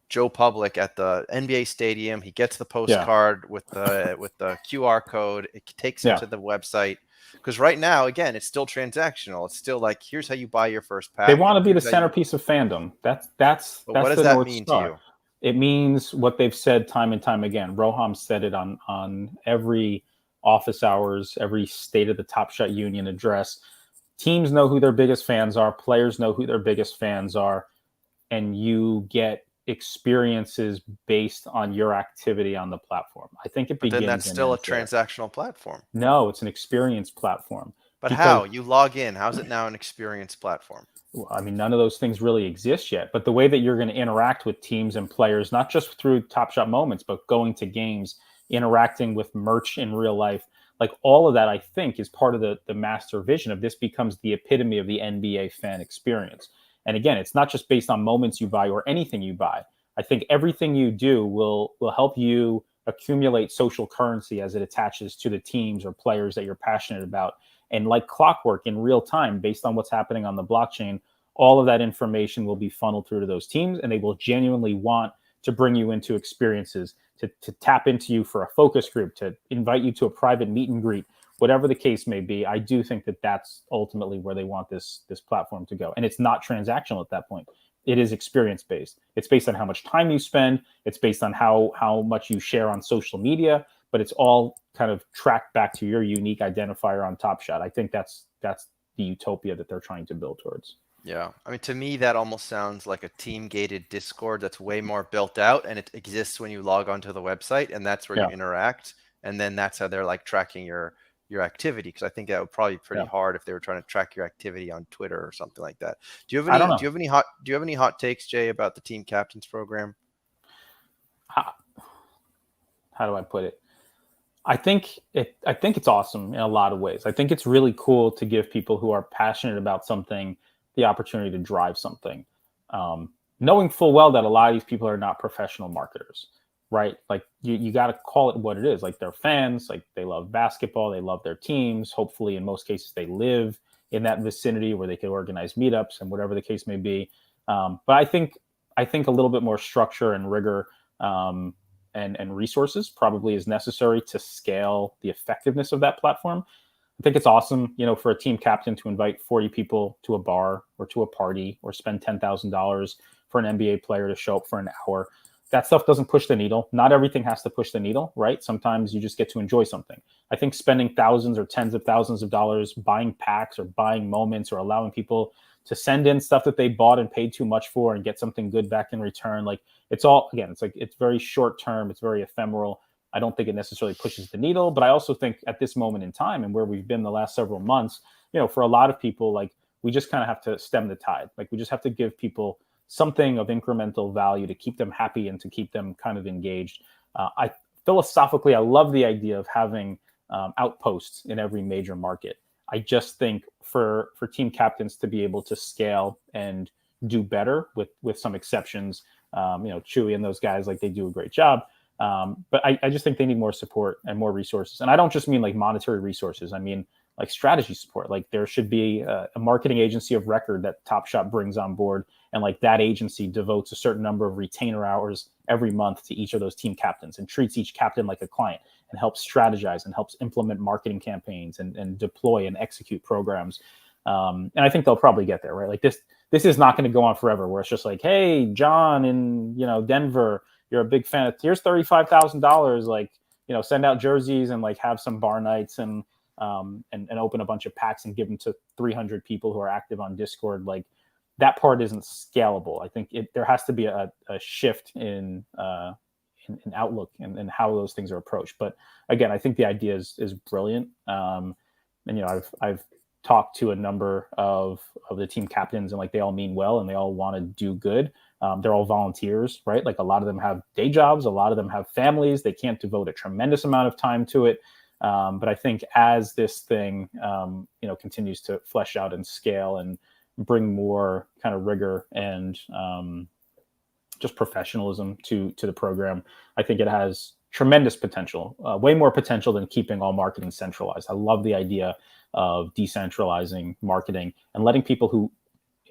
Joe Public at the NBA stadium. He gets the postcard with the QR code. It takes him to the website. Because right now, again, it's still transactional. It's still like, here's how you buy your first pack. They want to be the centerpiece of fandom. That's what does that mean to you? It means what they've said time and time again. Rohan said it on every office hours, every State of the Top Shot Union address. Teams know who their biggest fans are. Players know who their biggest fans are. And you get experiences based on your activity on the platform. I think it begins. Then that's still a transactional platform. No, it's an experience platform. But how? You log in. How's it now an experience platform? Well, I mean, none of those things really exist yet. But the way that you're going to interact with teams and players, not just through Top Shot moments, but going to games, interacting with merch in real life, like all of that, I think, is part of the master vision of this becomes the epitome of the NBA fan experience. And again, it's not just based on moments you buy or anything you buy. I think everything you do will help you accumulate social currency as it attaches to the teams or players that you're passionate about. And like clockwork, in real time, based on what's happening on the blockchain, all of that information will be funneled through to those teams, and they will genuinely want to bring you into experiences, to tap into you for a focus group, to invite you to a private meet and greet. Whatever the case may be, I do think that that's ultimately where they want this platform to go. And it's not transactional at that point. It is experience-based. It's based on how much time you spend. It's based on how much you share on social media, but it's all kind of tracked back to your unique identifier on Top Shot. I think that's the utopia that they're trying to build towards. Yeah. I mean, to me, that almost sounds like a team-gated Discord that's way more built out, and it exists when you log onto the website, and that's where you interact. And then that's how they're like tracking your activity, because I think that would probably be pretty hard if they were trying to track your activity on Twitter or something like that. Do you have any hot takes, Jay, about the team captains program? How do I put it? I think it's awesome in a lot of ways. I think it's really cool to give people who are passionate about something the opportunity to drive something, knowing full well that a lot of these people are not professional marketers. Right? Like you got to call it what it is. Like, they're fans, like they love basketball, they love their teams. Hopefully, in most cases, they live in that vicinity where they can organize meetups and whatever the case may be. But I think a little bit more structure and rigor and resources probably is necessary to scale the effectiveness of that platform. I think it's awesome, for a team captain to invite 40 people to a bar or to a party or spend $10,000 for an NBA player to show up for an hour. that stuff doesn't push the needle. Not everything has to push the needle, right? Sometimes you just get to enjoy something. I think spending thousands or tens of thousands of dollars buying packs or buying moments or allowing people to send in stuff that they bought and paid too much for and get something good back in return, like it's all, again, it's like it's very short term, it's very ephemeral. I don't think it necessarily pushes the needle, but I also think at this moment in time and where we've been the last several months, for a lot of people, like we just kind of have to stem the tide. Like we just have to give people something of incremental value to keep them happy and to keep them kind of engaged. Philosophically, I love the idea of having outposts in every major market. I just think for team captains to be able to scale and do better with some exceptions, Chewy and those guys, like they do a great job. But I just think they need more support and more resources. And I don't just mean like monetary resources. I mean like strategy support. Like there should be a marketing agency of record that Top Shot brings on board. And like that agency devotes a certain number of retainer hours every month to each of those team captains and treats each captain like a client and helps strategize and helps implement marketing campaigns and deploy and execute programs. And I think they'll probably get there, right? Like this is not going to go on forever where it's just like, hey, John in, Denver, you're a big fan of, here's $35,000, like, send out jerseys and like have some bar nights and open a bunch of packs and give them to 300 people who are active on Discord. Like that part isn't scalable. I think there has to be a shift in outlook and how those things are approached. But again, I think the idea is brilliant. And I've talked to a number of the team captains and like they all mean well and they all want to do good. They're all volunteers, right? Like a lot of them have day jobs, a lot of them have families. They can't devote a tremendous amount of time to it. But I think as this thing, continues to flesh out and scale and bring more kind of rigor and just professionalism to the program, I think it has tremendous potential, way more potential than keeping all marketing centralized. I love the idea of decentralizing marketing and letting people who,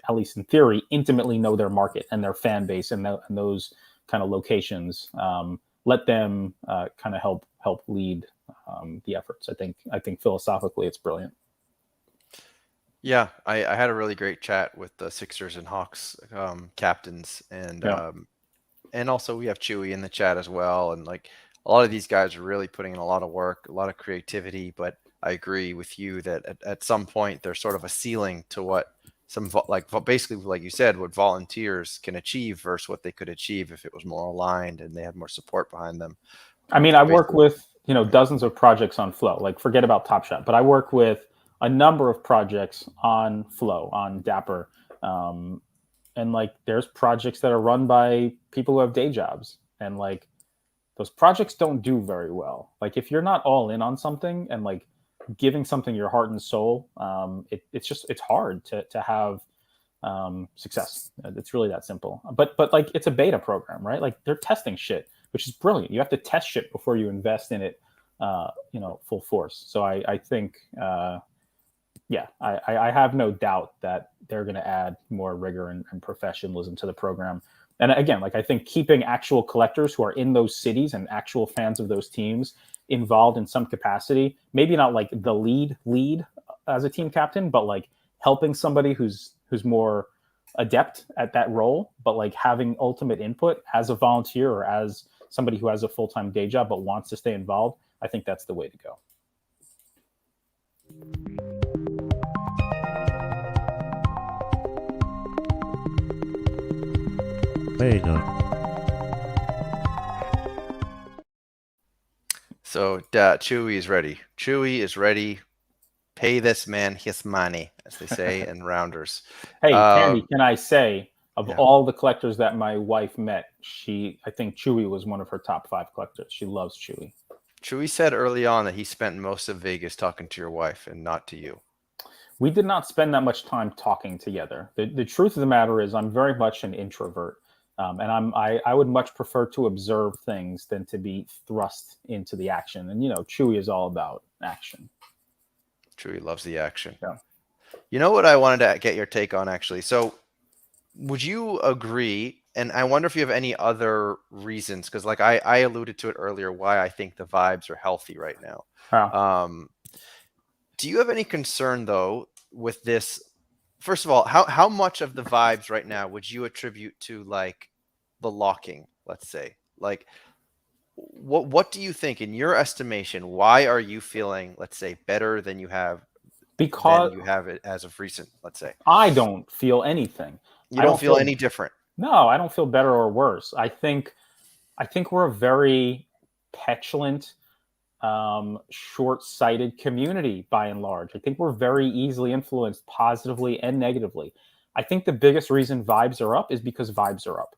at least in theory, intimately know their market and their fan base and those kind of locations, let them kind of help lead the efforts. I think philosophically it's brilliant. Yeah, I had a really great chat with the Sixers and Hawks captains, and also we have Chewy in the chat as well. And like a lot of these guys are really putting in a lot of work, a lot of creativity. But I agree with you that at some point there's sort of a ceiling to what basically like you said, what volunteers can achieve versus what they could achieve if it was more aligned and they had more support behind them. I mean, I work with dozens of projects on Flow. Like forget about Top Shot, but I work with a number of projects on Flow, on Dapper. And like there's projects that are run by people who have day jobs. And like those projects don't do very well. Like if you're not all in on something and like giving something your heart and soul, it's hard to have success. It's really that simple. But like it's a beta program, right? Like they're testing shit, which is brilliant. You have to test shit before you invest in it, full force. So I think, I have no doubt that they're going to add more rigor and professionalism to the program. And again, like I think keeping actual collectors who are in those cities and actual fans of those teams involved in some capacity, maybe not like the lead as a team captain, but like helping somebody who's more adept at that role, but like having ultimate input as a volunteer or as somebody who has a full-time day job but wants to stay involved. I think that's the way to go. So Chewy is ready. Chewy is ready. Pay this man his money, as they say in Rounders. Hey, Candy, can I say, of all the collectors that my wife met, I think Chewy was one of her top 5 collectors. She loves Chewy. Chewy said early on that he spent most of Vegas talking to your wife and not to you. We did not spend that much time talking together. The truth of the matter is I'm very much an introvert. And I would much prefer to observe things than to be thrust into the action. And, Chewy is all about action. Chewy loves the action. Yeah. You know what I wanted to get your take on, actually? So would you agree, and I wonder if you have any other reasons, because like I alluded to it earlier, why I think the vibes are healthy right now. Wow. Do you have any concern, though, with this? First of all, how much of the vibes right now would you attribute to like the locking? let's say. Like, what do you think, in your estimation, why are you feeling, let's say, better than you have Because it as of recent, let's say? I don't feel anything. You I don't don't feel feel any different. No, I don't feel better or worse. I think we're a very petulant, short-sighted community by and large. I think we're very easily influenced positively and negatively. I think the biggest reason vibes are up is because vibes are up,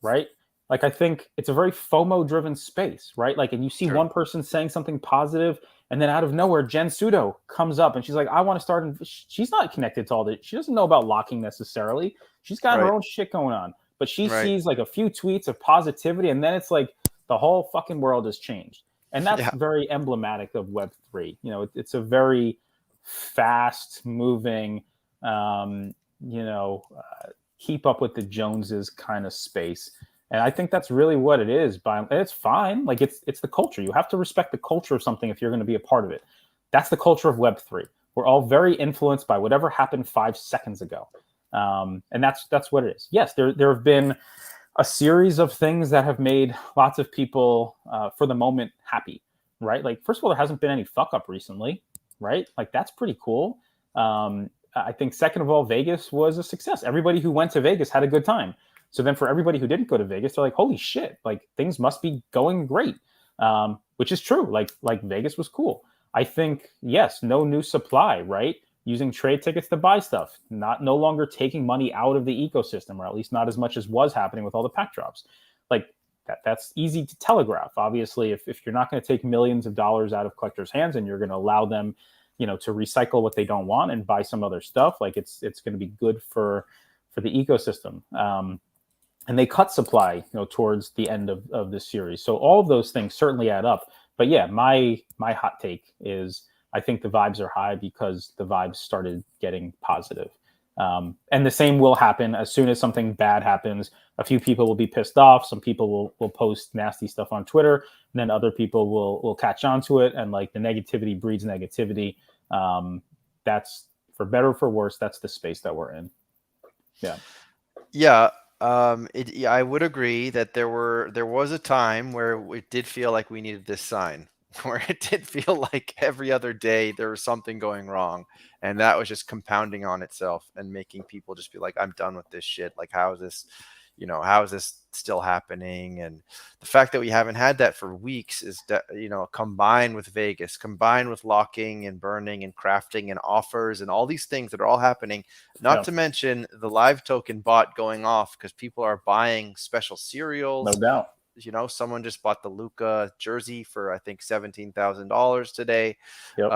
right? Like, I think it's a very FOMO-driven space, right? Like, and you see True. one person saying something positive, and then out of nowhere, Jen Sudo comes up and she's like, I want to start. And she's not connected to all this. She doesn't know about locking necessarily. She's got her Right. own shit going on. But she Right. sees like a few tweets of positivity, and then it's like the whole fucking world has changed. And that's Yeah. very emblematic of Web3. It's a very fast moving, um, keep up with the Joneses kind of space. And I think that's really what it is. And it's fine. Like, it's the culture. You have to respect the culture of something if you're going to be a part of it. That's the culture of Web3. We're all very influenced by whatever happened 5 seconds ago. And that's what it is. Yes, there have been a series of things that have made lots of people, for the moment, happy, right? Like, first of all, there hasn't been any fuck up recently, right? Like, that's pretty cool. I think, second of all, Vegas was a success. Everybody who went to Vegas had a good time. So then for everybody who didn't go to Vegas, they're like, holy shit, like, things must be going great, which is true. Like Vegas was cool. I think, yes, no new supply, right? Using trade tickets to buy stuff, no longer taking money out of the ecosystem, or at least not as much as was happening with all the pack drops. Like, that's easy to telegraph. Obviously, if you're not going to take millions of dollars out of collectors' hands and you're going to allow them, to recycle what they don't want and buy some other stuff, like, it's going to be good for the ecosystem. And they cut supply, towards the end of this series. So all of those things certainly add up. But yeah, my hot take is, I think the vibes are high because the vibes started getting positive. And the same will happen as soon as something bad happens. A few people will be pissed off. Some people will post nasty stuff on Twitter, and then other people will catch on to it. And like, the negativity breeds negativity. That's, for better or for worse, that's the space that we're in. Yeah. Yeah. I would agree that there was a time where it did feel like we needed this sign, where it did feel like every other day there was something going wrong, and that was just compounding on itself and making people just be like, I'm done with this shit. Like, how is this still happening? And the fact that we haven't had that for weeks is combined with Vegas, combined with locking and burning and crafting and offers and all these things that are all happening, not to mention the live token bot going off because people are buying special cereals. No doubt. Someone just bought the Luka jersey for, I think, $17,000 today. Yep.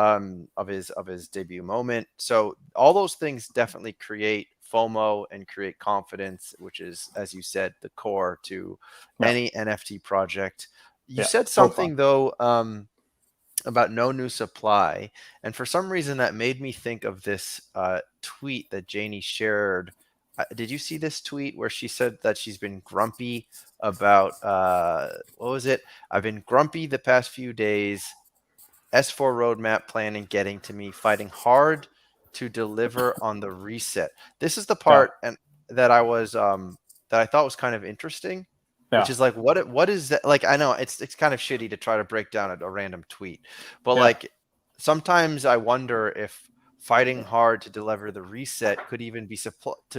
Of his debut moment. So all those things definitely create FOMO and create confidence, which is, as you said, the core to any NFT project. You said something though, about no new supply, and for some reason that made me think of this tweet that Janie shared. Did you see this tweet where she said that she's been grumpy about what was it? I've been grumpy the past few days. S4 roadmap planning getting to me, fighting hard to deliver on the reset. This is the part and that I was that I thought was kind of interesting, which is like, what is that? Like, I know it's kind of shitty to try to break down a random tweet, but like, sometimes I wonder if fighting hard to deliver the reset could even be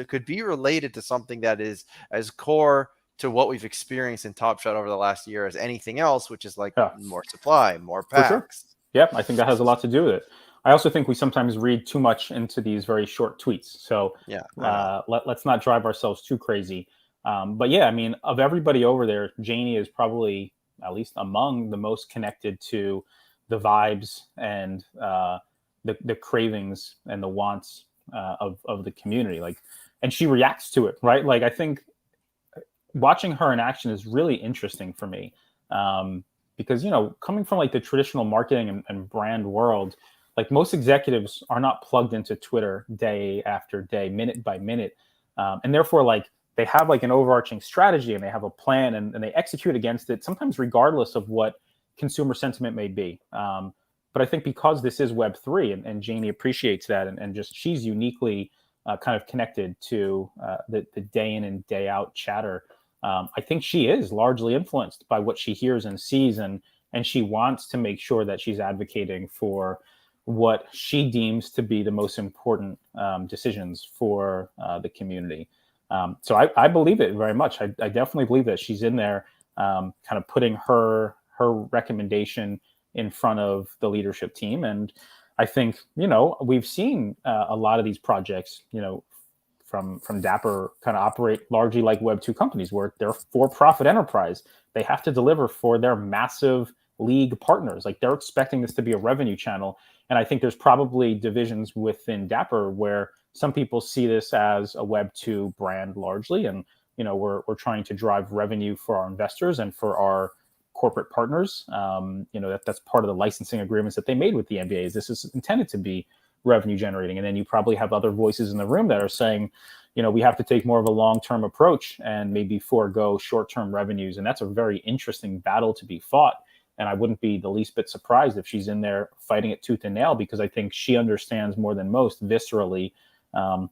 could be related to something that is as core to what we've experienced in Top Shot over the last year as anything else, which is like more supply, more packs. For sure. Yep, I think that has a lot to do with it. I also think we sometimes read too much into these very short tweets. So let's not drive ourselves too crazy. But yeah, I mean, of everybody over there, Janie is probably, at least among the most connected to the vibes and the cravings and the wants of the community. Like, and she reacts to it, right? Like, I think watching her in action is really interesting for me. Because, coming from like the traditional marketing and brand world, like, most executives are not plugged into Twitter day after day, minute by minute. And therefore, like, they have like an overarching strategy and they have a plan and they execute against it, sometimes regardless of what consumer sentiment may be. But I think because this is Web3 and Janie appreciates that and just she's uniquely kind of connected to the day in and day out chatter I think she is largely influenced by what she hears and sees, and she wants to make sure that she's advocating for what she deems to be the most important decisions for the community. So I believe it very much. I definitely believe that she's in there, kind of putting her recommendation in front of the leadership team. And I think, we've seen a lot of these projects, from Dapper kind of operate largely like Web2 companies, where they're for-profit enterprise. They have to deliver for their massive league partners. Like, they're expecting this to be a revenue channel. And I think there's probably divisions within Dapper where some people see this as a Web2 brand largely, and we're trying to drive revenue for our investors and for our corporate partners. That's part of the licensing agreements that they made with the NBAs. This is intended to be revenue generating. And then you probably have other voices in the room that are saying, we have to take more of a long-term approach and maybe forego short-term revenues. And that's a very interesting battle to be fought. And I wouldn't be the least bit surprised if she's in there fighting it tooth and nail, because I think she understands more than most viscerally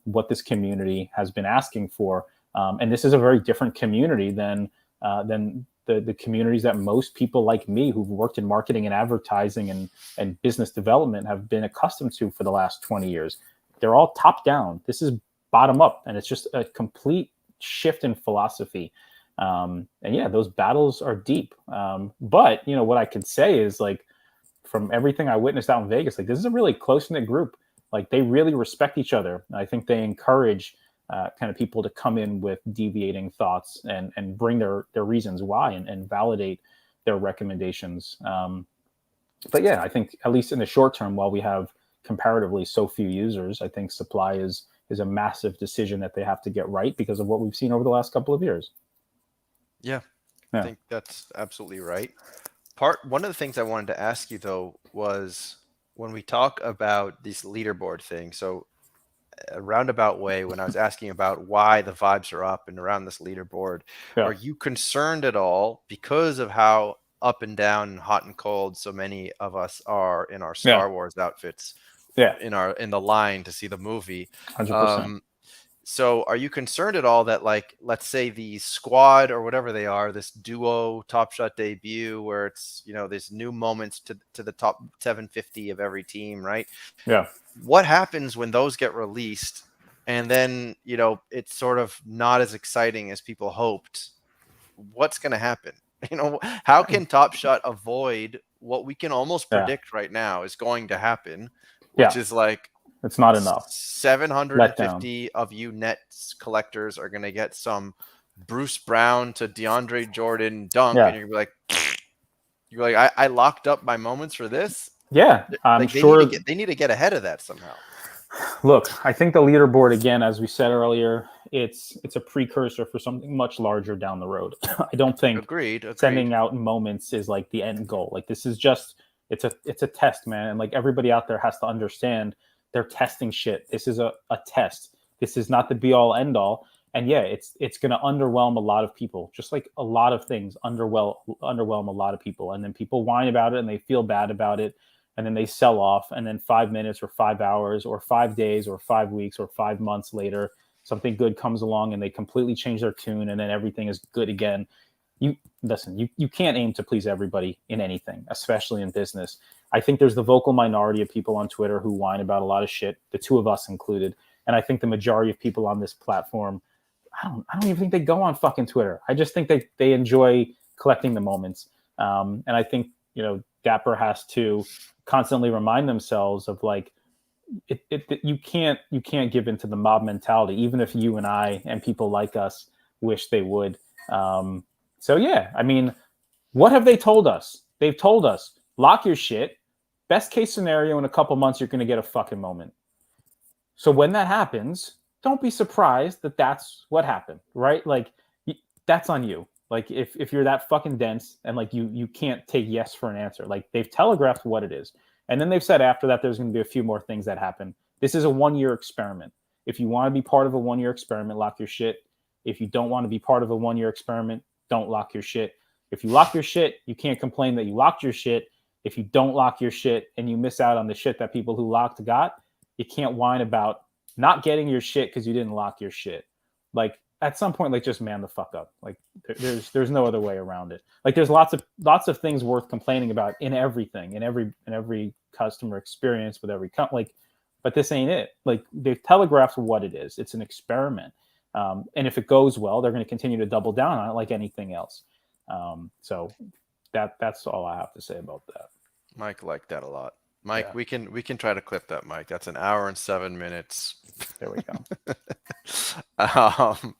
what this community has been asking for. And this is a very different community than the communities that most people like me who've worked in marketing and advertising and business development have been accustomed to for the last 20 years. They're all top down. This is bottom up, and it's just a complete shift in philosophy. And yeah, those battles are deep. But what I could say is, like, from everything I witnessed out in Vegas, like, this is a really close-knit group. Like, they really respect each other. And I think they encourage kind of people to come in with deviating thoughts and bring their reasons why and validate their recommendations. But yeah, I think at least in the short term, while we have comparatively so few users, I think supply is a massive decision that they have to get right because of what we've seen over the last couple of years. Yeah. I think that's absolutely right. One of the things I wanted to ask you, though, was when we talk about this leaderboard thing. So a roundabout way, when I was asking about why the vibes are up and around this leaderboard, are you concerned at all because of how up and down and hot and cold so many of us are in our Star Wars outfits, in the line to see the movie? 100%. So are you concerned at all that, like, let's say the squad or whatever they are, this duo Top Shot debut where it's, there's new moments to the top 750 of every team, right? Yeah. What happens when those get released and then, it's sort of not as exciting as people hoped? What's going to happen? How can Top Shot avoid what we can almost predict right now is going to happen, which is like, it's not enough. 750 of you Nets collectors are going to get some Bruce Brown to DeAndre Jordan dunk, and you're going to be like, I locked up my moments for this. Yeah, I'm sure they need to get ahead of that somehow. Look, I think the leaderboard, again, as we said earlier, it's a precursor for something much larger down the road. I don't think Agreed. sending out moments is like the end goal. Like, this is just it's a test, man, and like everybody out there has to understand. They're testing shit. This is a test. This is not the be all end all. And yeah, it's going to underwhelm a lot of people, just like a lot of things underwhelm a lot of people. And then people whine about it and they feel bad about it. And then they sell off. And then 5 minutes or 5 hours or 5 days or 5 weeks or 5 months later, something good comes along and they completely change their tune. And then everything is good again. You can't aim to please everybody in anything, especially in business. I think there's the vocal minority of people on Twitter who whine about a lot of shit, the two of us included. And I think the majority of people on this platform, I don't even think they go on fucking Twitter. I just think they enjoy collecting the moments. And I think, Dapper has to constantly remind themselves of, like, you can't give into the mob mentality, even if you and I and people like us wish they would. So yeah, I mean, what have they told us? They've told us, lock your shit. Best case scenario, in a couple months, you're going to get a fucking moment. So when that happens, don't be surprised that that's what happened, right? Like, that's on you. Like, if you're that fucking dense and like you can't take yes for an answer, like, they've telegraphed what it is. And then they've said after that, there's going to be a few more things that happen. This is a 1-year experiment. If you want to be part of a 1-year experiment, lock your shit. If you don't want to be part of a 1-year experiment, don't lock your shit. If you lock your shit, you can't complain that you locked your shit. If you don't lock your shit and you miss out on the shit that people who locked got, you can't whine about not getting your shit because you didn't lock your shit. Like, at some point, like, just man the fuck up. Like, there's no other way around it. Like, there's lots of things worth complaining about in everything, in every customer experience with every like, but this ain't it. Like, they've telegraphed what it is. It's an experiment, and if it goes well, they're going to continue to double down on it like anything else. So that's all I have to say about that. Mike liked that a lot. Mike, Yeah. we can try to clip that, Mike. That's an hour and 7 minutes. There we go. um,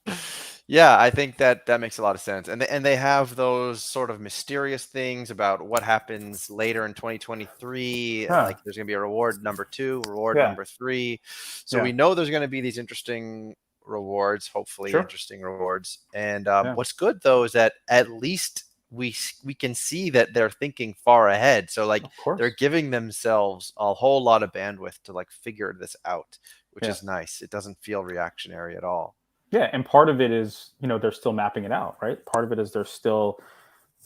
yeah, I think that makes a lot of sense. And they have those sort of mysterious things about what happens later in 2023. Huh. Like, there's going to be a reward number 2, reward Yeah. number 3. So Yeah. we know there's going to be these interesting rewards, hopefully Sure. interesting rewards. And Yeah. what's good though is that at least we can see that they're thinking far ahead. So like, Of course. they're giving themselves a whole lot of bandwidth to like figure this out, which is nice. It doesn't feel reactionary at all. Yeah, and part of it is, they're still mapping it out, right? Part of it is they're still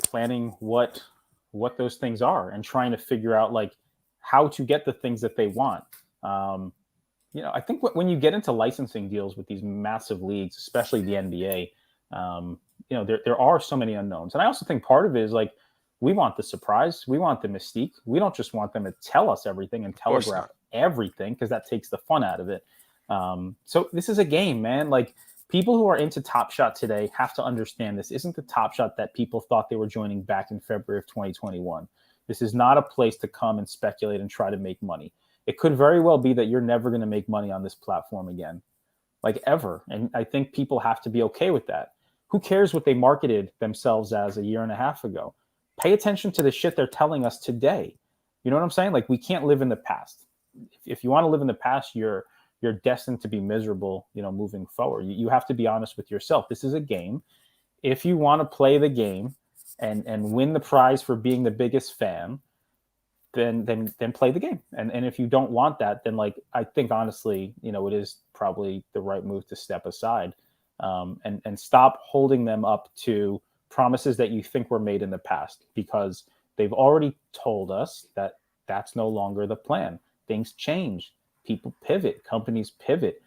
planning what those things are and trying to figure out like how to get the things that they want. I think when you get into licensing deals with these massive leagues, especially the NBA, there are so many unknowns. And I also think part of it is like, we want the surprise. We want the mystique. We don't just want them to tell us everything and telegraph everything, because that takes the fun out of it. So this is a game, man. Like, people who are into Top Shot today have to understand this isn't the Top Shot that people thought they were joining back in February of 2021. This is not a place to come and speculate and try to make money. It could very well be that you're never going to make money on this platform again, like, ever. And I think people have to be okay with that. Who cares what they marketed themselves as a year and a half ago? Pay attention to the shit they're telling us today. You know what I'm saying? Like, we can't live in the past. If you want to live in the past, you're destined to be miserable, moving forward. You have to be honest with yourself. This is a game. If you want to play the game and win the prize for being the biggest fan, then play the game. And if you don't want that, then, like, I think honestly, it is probably the right move to step aside, and stop holding them up to promises that you think were made in the past, because they've already told us that that's no longer the plan. Things change, people pivot, companies pivot,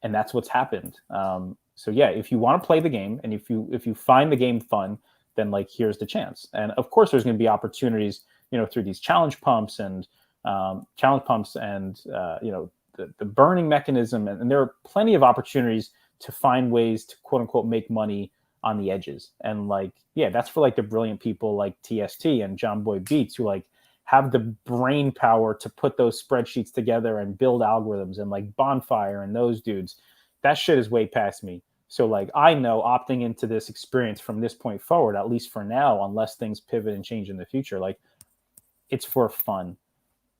and that's what's happened. So yeah, if you want to play the game and if you find the game fun, then, like, here's the chance. And of course, there's going to be opportunities, through these challenge pumps and the burning mechanism, and there are plenty of opportunities to find ways to quote unquote make money on the edges. And, like, yeah, that's for like the brilliant people like TST and John Boy Beats, who like have the brain power to put those spreadsheets together and build algorithms, and like Bonfire and those dudes. That shit is way past me. So, like, I know opting into this experience from this point forward, at least for now, unless things pivot and change in the future, like, it's for fun.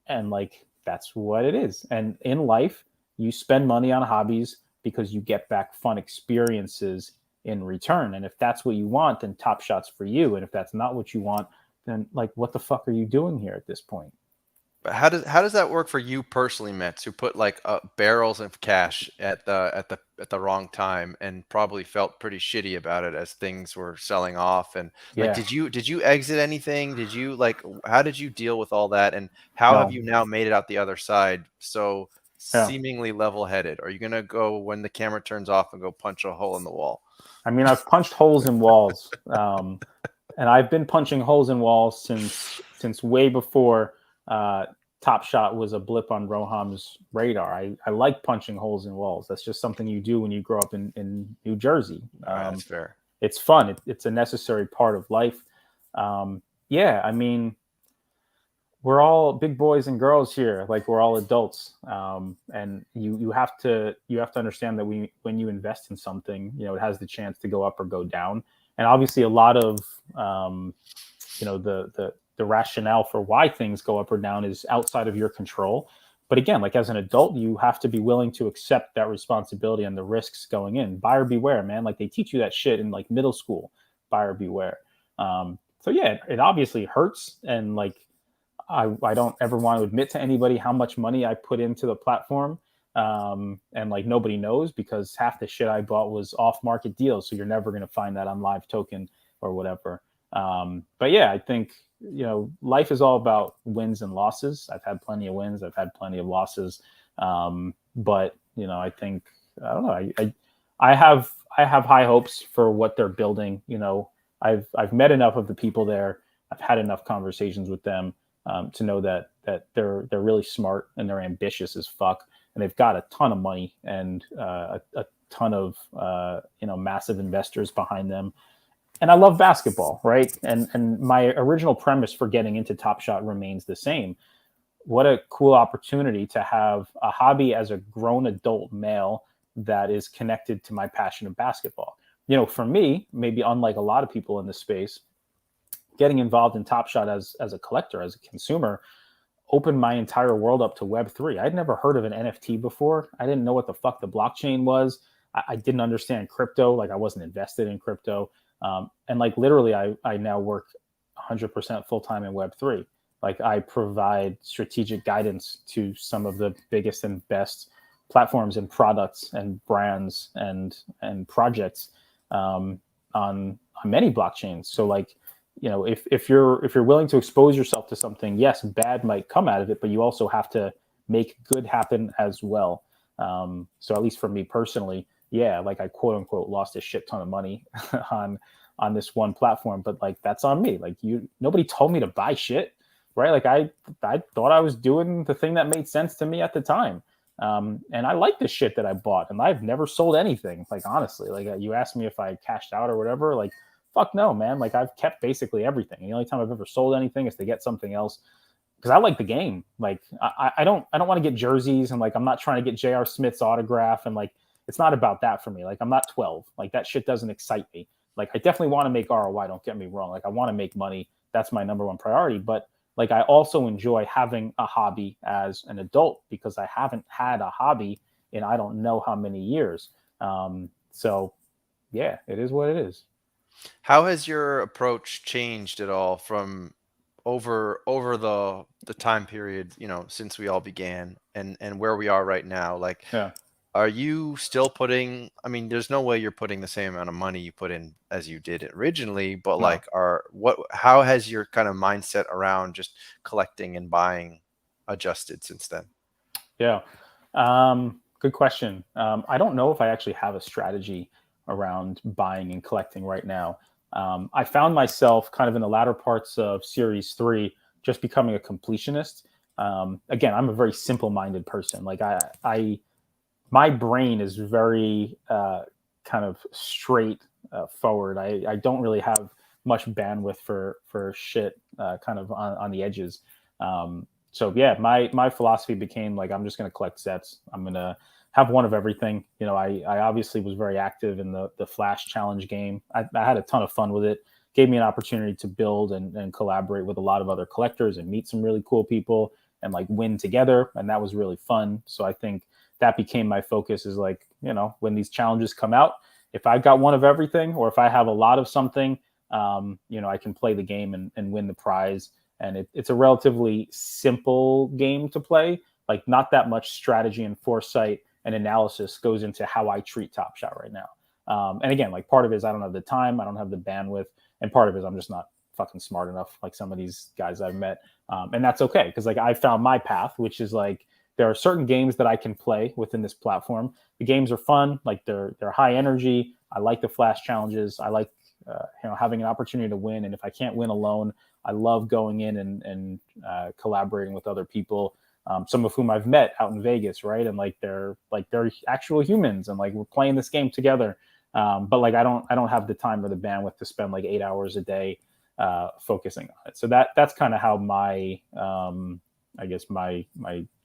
And, like, that's what it is. And in life, you spend money on hobbies because you get back fun experiences in return. And if that's what you want, then Top Shot's for you. And if that's not what you want, then, like, what the fuck are you doing here at this point? But how does that work for you personally, Metz, who put like barrels of cash at the wrong time and probably felt pretty shitty about it as things were selling off? And like, did you exit anything? Did you, like, how did you deal with all that? And how have you now made it out the other side so seemingly level-headed? Are you gonna go when the camera turns off and go punch a hole in the wall? I mean, I've punched holes in walls, and I've been punching holes in walls since way before Top Shot was a blip on Rohan's radar. I like punching holes in walls. That's just something you do when you grow up in New Jersey. That's fair. It's fun. It's a necessary part of life. Yeah, I mean, we're all big boys and girls here. Like, we're all adults, and you have to understand that when you invest in something, it has the chance to go up or go down. And obviously, a lot of the rationale for why things go up or down is outside of your control. But again, like, as an adult, you have to be willing to accept that responsibility and the risks going in. Buyer beware, man. Like, they teach you that shit in like middle school. Buyer beware. So yeah, it obviously hurts. And, like, I don't ever want to admit to anybody how much money I put into the platform. And, like, nobody knows, because half the shit I bought was off market deals. So you're never going to find that on Live Token or whatever. But yeah, I think, life is all about wins and losses. I've had plenty of wins. I've had plenty of losses. But, I think, I don't know. I have high hopes for what they're building. You know, I've met enough of the people there. I've had enough conversations with them to know that they're really smart and they're ambitious as fuck, and they've got a ton of money and a ton of massive investors behind them. And I love basketball, right? And my original premise for getting into Top Shot remains the same. What a cool opportunity to have a hobby as a grown adult male that is connected to my passion of basketball. You know, for me, maybe unlike a lot of people in this space, getting involved in Top Shot as a collector, as a consumer, opened my entire world up to Web3. I'd never heard of an NFT before. I didn't know what the fuck the blockchain was. I didn't understand crypto. Like I wasn't invested in crypto. And like literally, I now work 100% full time in Web3. Like I provide strategic guidance to some of the biggest and best platforms and products and brands and projects on many blockchains. So like, you know, if you're willing to expose yourself to something, yes, bad might come out of it, but you also have to make good happen as well. So at least for me personally, yeah, like I quote unquote lost a shit ton of money on this one platform, but like that's on me. Like nobody told me to buy shit, right? Like I thought I was doing the thing that made sense to me at the time. And I like the shit that I bought, and I've never sold anything. Like honestly, like you asked me if I cashed out or whatever, like fuck no, man. Like I've kept basically everything. And the only time I've ever sold anything is to get something else because I like the game. Like I don't want to get jerseys, and like I'm not trying to get J.R. Smith's autograph, and like it's not about that for me. Like I'm not 12. Like that shit doesn't excite me. Like I definitely want to make ROI. Don't get me wrong. Like I want to make money. That's my number one priority. But like I also enjoy having a hobby as an adult because I haven't had a hobby in I don't know how many years. So yeah, it is what it is. How has your approach changed at all from over the time period, you know, since we all began and where we are right now? Like, Yeah. are you still putting, I mean, there's no way you're putting the same amount of money you put in as you did originally, but No. like how has your kind of mindset around just collecting and buying adjusted since then? Yeah. Good question. I don't know if I actually have a strategy around buying and collecting right now. I found myself kind of in the latter parts of Series 3 just becoming a completionist. Again, I'm a very simple-minded person. Like my brain is very kind of straight forward. I don't really have much bandwidth for shit kind of on the edges. So yeah, my philosophy became like I'm just going to collect sets. I'm going to have one of everything. You know, I obviously was very active in the Flash Challenge game. I had a ton of fun with it. Gave me an opportunity to build and collaborate with a lot of other collectors and meet some really cool people and like win together. And that was really fun. So I think that became my focus is like, you know, when these challenges come out, if I got one of everything or if I have a lot of something, you know, I can play the game and win the prize. And it's a relatively simple game to play. Like not that much strategy and foresight and analysis goes into how I treat Top Shot right now. And again, like part of it is I don't have the time, I don't have the bandwidth, and part of it is I'm just not fucking smart enough like some of these guys I've met. And that's okay because like I found my path, which is like there are certain games that I can play within this platform. The games are fun, like they're high energy. I like the Flash challenges. I like you know having an opportunity to win, and if I can't win alone, I love going in and collaborating with other people. Some of whom I've met out in Vegas, right? And like they're actual humans, and like we're playing this game together. But like I don't have the time or the bandwidth to spend like 8 hours a day focusing on it. So that's kind of how my I guess my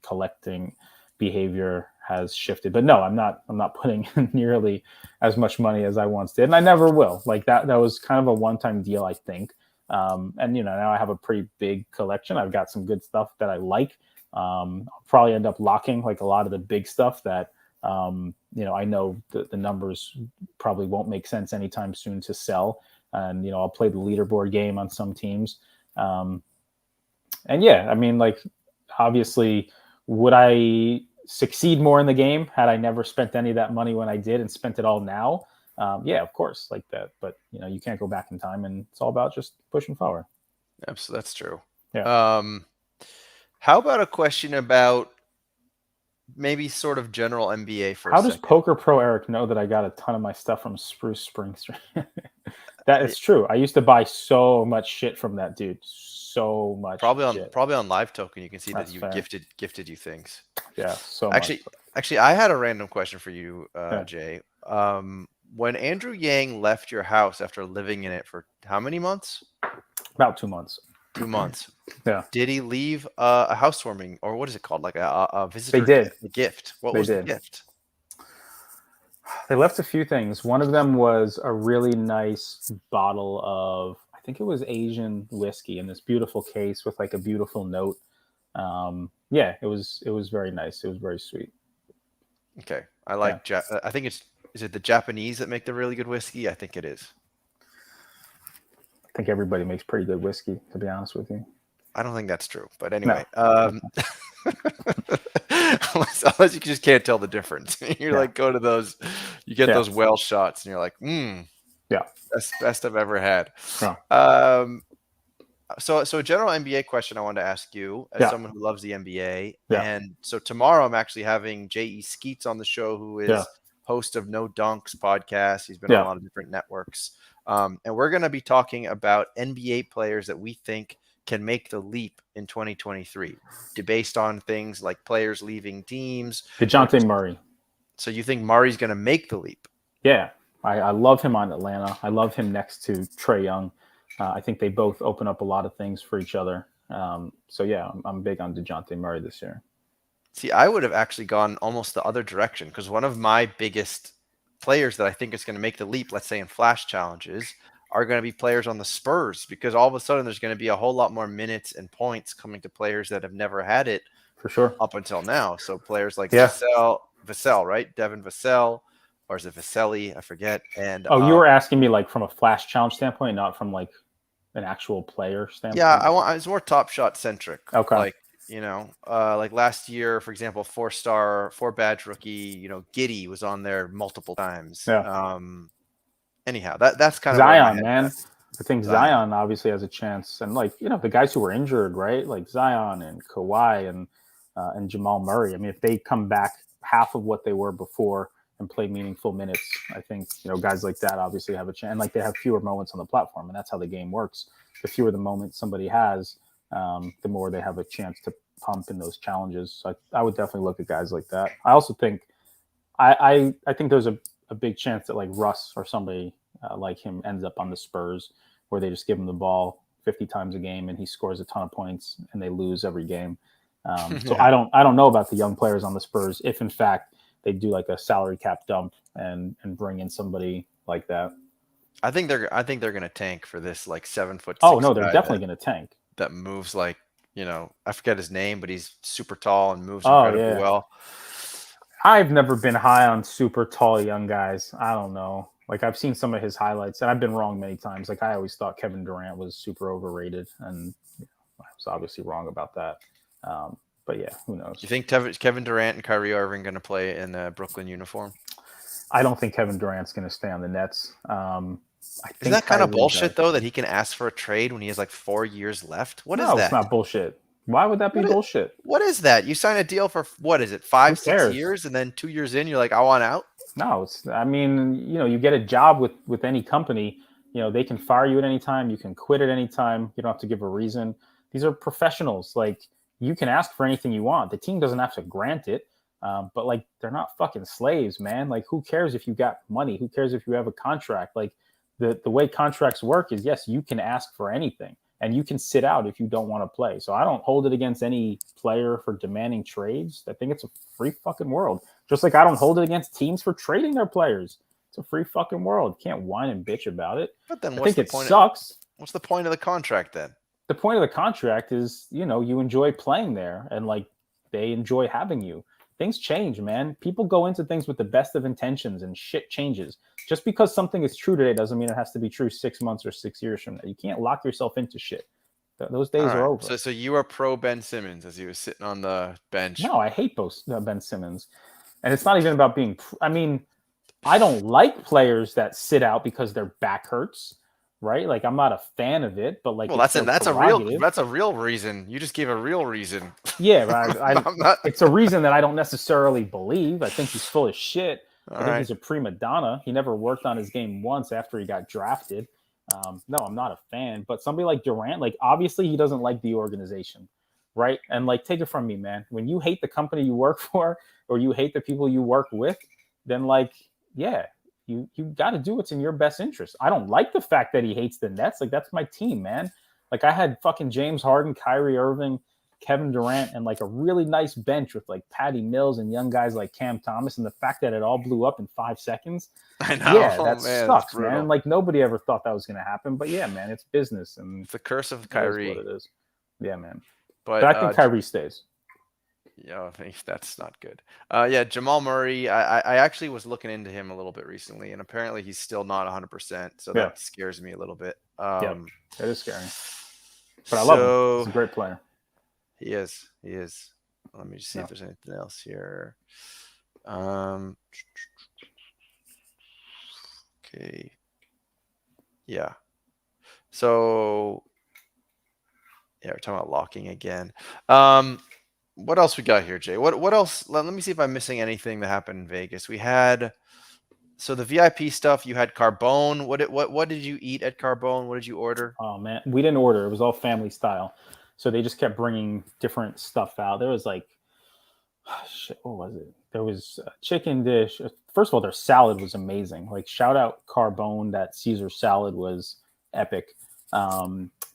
collecting behavior has shifted. But no, I'm not putting nearly as much money as I once did, and I never will. Like that was kind of a one-time deal, I think. And you know now I have a pretty big collection. I've got some good stuff that I like. I'll probably end up locking like a lot of the big stuff that you know I know the numbers probably won't make sense anytime soon to sell, and you know I'll play the leaderboard game on some teams. And yeah, I mean like obviously would I succeed more in the game had I never spent any of that money when I did and spent it all now? Yeah, of course, like that. But you know, you can't go back in time, and it's all about just pushing forward. That's true. Yeah. How about a question about maybe sort of general NBA for How a does second. Poker Pro Eric know that I got a ton of my stuff from Spruce Springs? That is true. I used to buy so much shit from that dude. So much shit. Probably on Live Token, you can see That's that you fair. gifted you things. Yeah, so Actually, much. actually, I had a random question for you, Yeah. Jay. When Andrew Yang left your house after living in it for how many months? About 2 months. 2 months. Yeah. Did he leave a housewarming, or what is it called, like a visitor did. gift? What They was the did. gift? They left a few things. One of them was a really nice bottle of, I think it was Asian whiskey in this beautiful case with like a beautiful note. Yeah, it was very nice. It was very sweet. Okay, I like. I think is it the Japanese that make the really good whiskey? I think it is. I think everybody makes pretty good whiskey, to be honest with you. I don't think that's true, but anyway, unless you just can't tell the difference. You're like, go to those, you get those well shots, and you're like, yeah, best I've ever had. Yeah. So a general NBA question I wanted to ask you, as someone who loves the NBA, and so tomorrow I'm actually having J.E. Skeets on the show, who is host of No Dunks podcast. He's been on a lot of different networks, and we're going to be talking about NBA players that we think can make the leap in 2023, based on things like players leaving teams. DeJounte Murray. So you think Murray's going to make the leap? Yeah, I love him on Atlanta. I love him next to Trae Young. I think they both open up a lot of things for each other. So yeah, I'm big on DeJounte Murray this year. See, I would have actually gone almost the other direction, because one of my biggest players that I think is going to make the leap, let's say in flash challenges, are going to be players on the Spurs, because all of a sudden there's going to be a whole lot more minutes and points coming to players that have never had it for sure up until now. So players like Vassell, right? Devin Vassell, or is it Vaselli? I forget. And you were asking me like from a flash challenge standpoint, not from like an actual player standpoint. Yeah, I was more Top Shot centric. Okay. Like, like last year, for example, 4-badge rookie, Giddey was on there multiple times. Yeah. Anyhow, that's kind of Zion, man. I think Zion obviously has a chance, and like the guys who were injured, right? Like Zion and Kawhi and Jamal Murray. I mean, if they come back half of what they were before and play meaningful minutes, I think guys like that obviously have a chance. And like they have fewer moments on the platform, and that's how the game works. The fewer the moments somebody has, the more they have a chance to pump in those challenges. So I would definitely look at guys like that. I also think I think there's a big chance that like Russ or somebody like him ends up on the Spurs, where they just give him the ball 50 times a game and he scores a ton of points and they lose every game. So I don't know about the young players on the Spurs, if in fact they do like a salary cap dump and bring in somebody like that. I think they're going to tank for this like 7'6". Oh no, they're definitely going to tank. That moves like, I forget his name, but he's super tall and moves incredibly well. I've never been high on super tall young guys. I don't know. Like I've seen some of his highlights, and I've been wrong many times. Like I always thought Kevin Durant was super overrated, and I was obviously wrong about that. But yeah, who knows? Do you think Kevin Durant and Kyrie Irving going to play in the Brooklyn uniform? I don't think Kevin Durant's going to stay on the Nets. Is that kind of bullshit though, that he can ask for a trade when he has like 4 years left? What is that? No, it's not bullshit. Why would that be bullshit? What is that? You sign a deal for what is it, 5-6 years, and then 2 years in, you're like, I want out? No, you get a job with any company. They can fire you at any time. You can quit at any time. You don't have to give a reason. These are professionals. Like you can ask for anything you want. The team doesn't have to grant it. But like they're not fucking slaves, man. Like who cares if you got money? Who cares if you have a contract? Like the way contracts work is, yes, you can ask for anything. And you can sit out if you don't want to play. So I don't hold it against any player for demanding trades. I think it's a free fucking world. Just like I don't hold it against teams for trading their players. It's a free fucking world. You can't whine and bitch about it. But then I think it sucks. What's the point of the contract then? The point of the contract is, you enjoy playing there and like they enjoy having you. Things change, man. People go into things with the best of intentions and shit changes. Just because something is true today doesn't mean it has to be true 6 months or 6 years from now. You can't lock yourself into shit. Those days are over. So you are pro Ben Simmons as he was sitting on the bench. No, I hate Ben Simmons. And it's not even about being... I don't like players that sit out because their back hurts. right? Like I'm not a fan of it, but like Well, it's that's their prerogative. that's a real reason. You just gave a real reason. Yeah, but I'm not. it's a reason that I don't necessarily believe. I think he's full of shit. All I think right. he's a prima donna. He never worked on his game once after he got drafted. No, I'm not a fan. But somebody like Durant, like obviously he doesn't like the organization, right? And like take it from me, man. When you hate the company you work for or you hate the people you work with, then like yeah, you got to do what's in your best interest. I don't like the fact that he hates the Nets. Like that's my team, man. Like I had fucking James Harden, Kyrie Irving, Kevin Durant, and like a really nice bench with like Patty Mills and young guys like Cam Thomas. And the fact that it all blew up in 5 seconds, I know. yeah, Oh, that man, sucks, man. Like nobody ever thought that was going to happen. But yeah, man, it's business, and it's the curse of that is Kyrie. what it is. Yeah, man. But But I think Kyrie stays. Yeah, I think that's not good. Yeah, Jamal Murray. I actually was looking into him a little bit recently, and apparently he's still not 100%. So Yeah. that scares me a little bit. Yeah, that is scary. But I love him. He's a great player. He is. He is. Let me just see if there's anything else here. Okay. Yeah. So yeah, we're talking about locking again. What else we got here, Jay? What else? Let me see if I'm missing anything that happened in Vegas. We had so the VIP stuff. You had Carbone. What did you eat at Carbone? What did you order? Oh man, we didn't order. It was all family style, so they just kept bringing different stuff out. There was like, shit, what was it? There was a chicken dish. First of all, their salad was amazing. Like shout out Carbone. That Caesar salad was epic.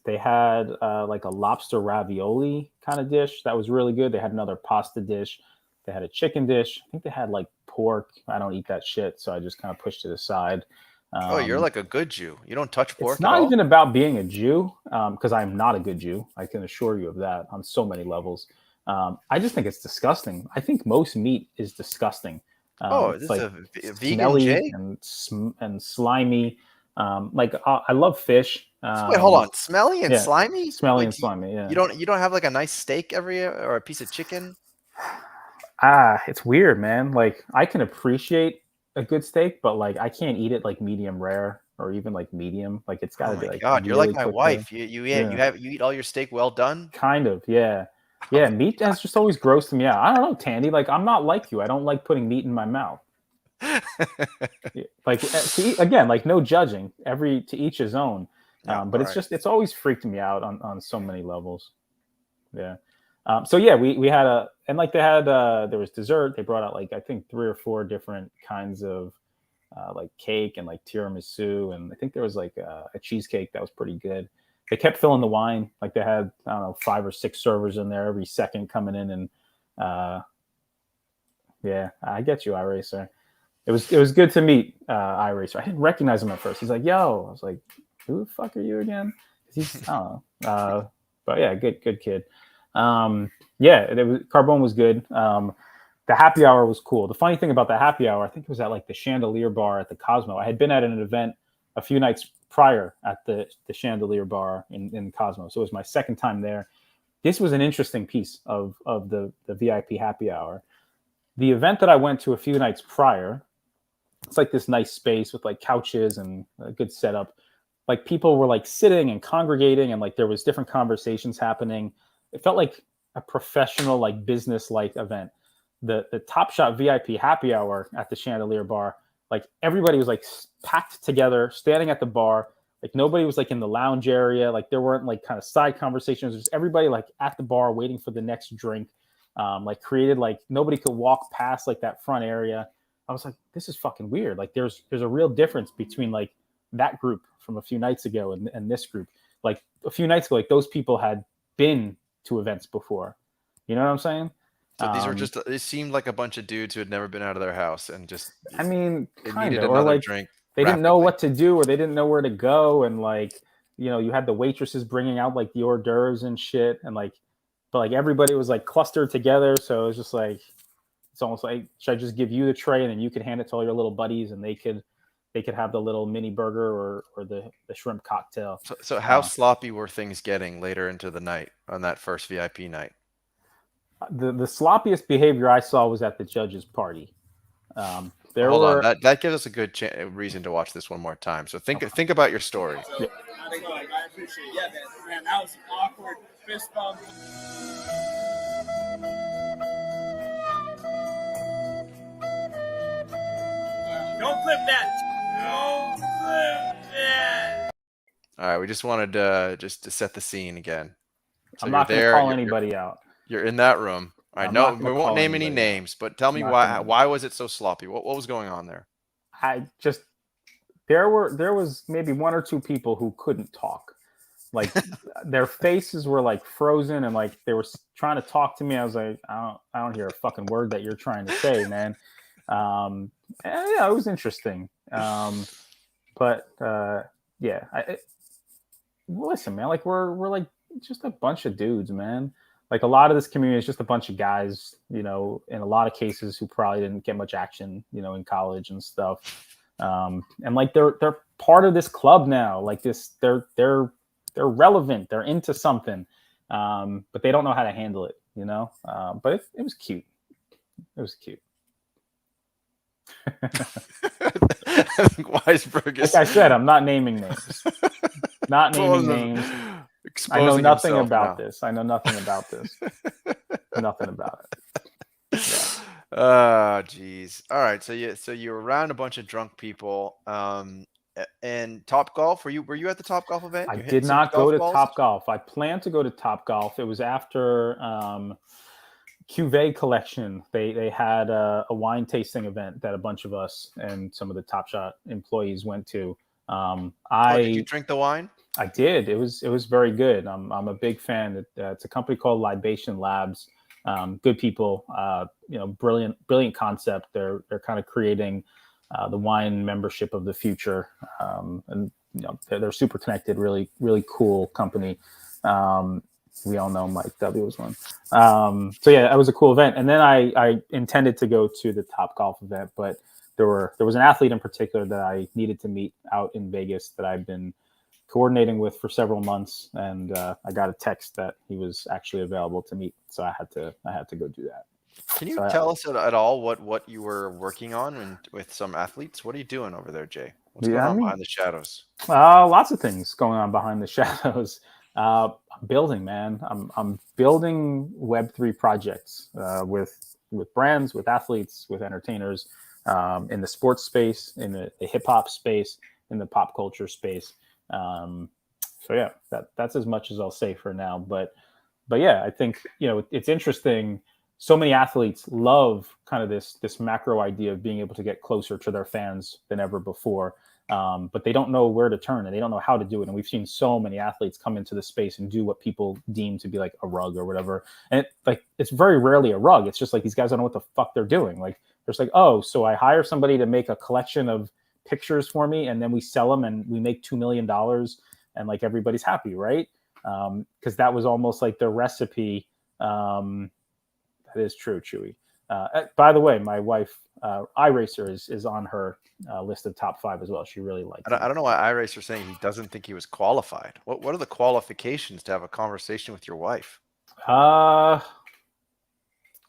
They had like a lobster ravioli kind of dish that was really good. They had another pasta dish. They had a chicken dish. I think they had like pork. I don't eat that shit, so I just kind of pushed it aside. Oh, you're like a good Jew. You don't touch pork It's not at all? even about being a Jew, because I'm not a good Jew. I can assure you of that on so many levels. I just think it's disgusting. I think most meat is disgusting. This it's like is a vegan smelly Jay? and slimy. I love fish. Wait, hold on. Smelly and yeah, slimy? Smelly Like, and slimy. Yeah. You don't have like a nice steak every or a piece of chicken? It's weird, man. Like I can appreciate a good steak, but like I can't eat it like medium rare or even like medium. Like it's got to Oh be my like God, you're really like my cooked wife. well. You eat all your steak well done? Kind of, yeah. Yeah, meat has just always grossed me out. I don't know, Tandy. Like I'm not like you. I don't like putting meat in my mouth. Like again, like no judging. To each his own. But it's always freaked me out on so many levels. Yeah. So yeah, we had there was dessert. They brought out like I think 3 or 4 different kinds of like cake and like tiramisu, and I think there was like a cheesecake that was pretty good. They kept filling the wine. Like they had, I don't know, 5 or 6 servers in there every second coming in, and yeah, I get you, iRacer. It was good to meet iRacer. I didn't recognize him at first. He's like, "Yo," I was like, "Who the fuck are you again?" He's I don't know, but yeah, good kid. Yeah, Carbone was good. The happy hour was cool. The funny thing about the happy hour, I think it was at like the Chandelier Bar at the Cosmo. I had been at an event a few nights prior at the Chandelier Bar in Cosmo, so it was my second time there. This was an interesting piece of the VIP happy hour. The event that I went to a few nights prior, it's like this nice space with like couches and a good setup. Like people were like sitting and congregating, and like there was different conversations happening. It felt like a professional, like business like event. The Top Shot VIP happy hour at the Chandelier Bar, like everybody was like packed together, standing at the bar. Like nobody was like in the lounge area. Like there weren't like kind of side conversations. There's everybody like at the bar waiting for the next drink. Like created like nobody could walk past like that front area. I was like, this is fucking weird. Like there's a real difference between like that group from a few nights ago and this group. Like a few nights ago, like those people had been to events before. You know what I'm saying? So these were just it seemed like a bunch of dudes who had never been out of their house and just I mean, kind needed of, or another like drink. they didn't know what to do or they didn't know where to go, and like you had the waitresses bringing out like the hors d'oeuvres and shit, and like but like everybody was like clustered together, so it was just like it's almost like, should I just give you the tray and then you could hand it to all your little buddies and they could have the little mini burger or the shrimp cocktail. So how sloppy were things getting later into the night on that first VIP night? The sloppiest behavior I saw was at the judges' party. there Hold were. on. That gives us a good reason to watch this one more time. So think about your story. So, I appreciate it. Yeah, man, that was an awkward fist bump. Don't clip that. Don't clip that. All right, we just wanted just to set the scene again. So I'm you're not going to there. call anybody out. You're in that room. I I'm know not gonna we won't call name any anybody out. names, but tell me Not why. gonna- Why was it so sloppy? What was going on there? I just there was maybe one or two people who couldn't talk. Like their faces were like frozen, and like they were trying to talk to me. I was like, I don't hear a fucking word that you're trying to say, man. And yeah, it was interesting. But yeah, listen, man. Like we're like just a bunch of dudes, man. Like a lot of this community is just a bunch of guys, you know, in a lot of cases who probably didn't get much action, you know, in college and stuff. And like they're part of this club now. Like this, they're relevant. They're into something, but they don't know how to handle it, you know. But it was cute. It was cute. I think Weisberg is. Like I said, I'm not naming names. Not naming names. I know nothing about this. I know nothing about this. Nothing about it. Yeah. Oh, geez. All right. So you're around a bunch of drunk people. And Top Golf. Were you at the Top Golf event? I did not go to Top Golf. I planned to go to Top Golf. It was after Cuvée Collection. They had a wine tasting event that a bunch of us and some of the Top Shot employees went to. Did you drink the wine? I did. It was very good. I'm a big fan. It's a company called Libation Labs. Good people. You know, brilliant concept. They're kind of creating the wine membership of the future, and you know they're super connected. Really cool company. We all know Mike W was one. So yeah, that was a cool event. And then I intended to go to the Top Golf event, but there was an athlete in particular that I needed to meet out in Vegas that I've been coordinating with for several months, and I got a text that he was actually available to meet, so I had to go do that. Can you tell us at all what you were working on with some athletes? What are you doing over there, Jay? What's going on behind the shadows? Lots of things going on behind the shadows. I'm building, man. I'm building Web3 projects with brands, with athletes, with entertainers, in the sports space, in the hip hop space, in the pop culture space. So yeah, that's as much as I'll say for now. But yeah, I think, you know, it's interesting. So many athletes love kind of this macro idea of being able to get closer to their fans than ever before. But they don't know where to turn, and they don't know how to do it. And we've seen so many athletes come into the space and do what people deem to be like a rug or whatever. And it's very rarely a rug. It's just like these guys don't know what the fuck they're doing. Like there's like, oh, so I hire somebody to make a collection of pictures for me, and then we sell them and we make $2 million, and like everybody's happy, right? Because that was almost like the recipe. That is true, Chewy. By the way, my wife, iRacer, is on her list of top 5 as well. She really liked it. I don't know why iRacer's saying he doesn't think he was qualified. What are the qualifications to have a conversation with your wife?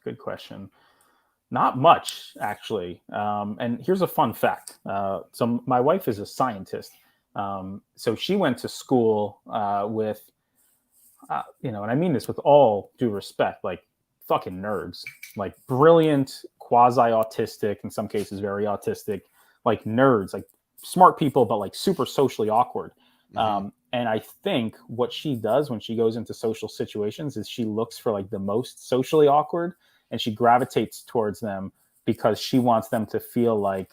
Good question. Not much, actually. And here's a fun fact. So my wife is a scientist. So she went to school with, you know, and I mean this with all due respect, like fucking nerds, like brilliant, quasi-autistic, in some cases very autistic, like nerds, like smart people, but like super socially awkward. Mm-hmm. And I think what she does when she goes into social situations is she looks for like the most socially awkward, and she gravitates towards them because she wants them to feel like,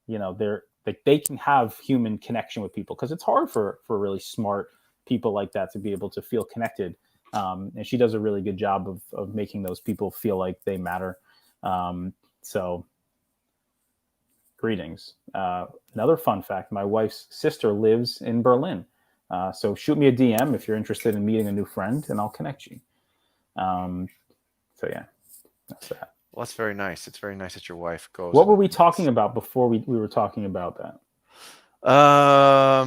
you know, they're like they can have human connection with people, because it's hard for really smart people like that to be able to feel connected. And she does a really good job of making those people feel like they matter. So greetings. Another fun fact, my wife's sister lives in Berlin. So shoot me a DM if you're interested in meeting a new friend, and I'll connect you. So yeah, that's that. Well, that's very nice. It's very nice that your wife goes. What were we talking about before we were talking about that? I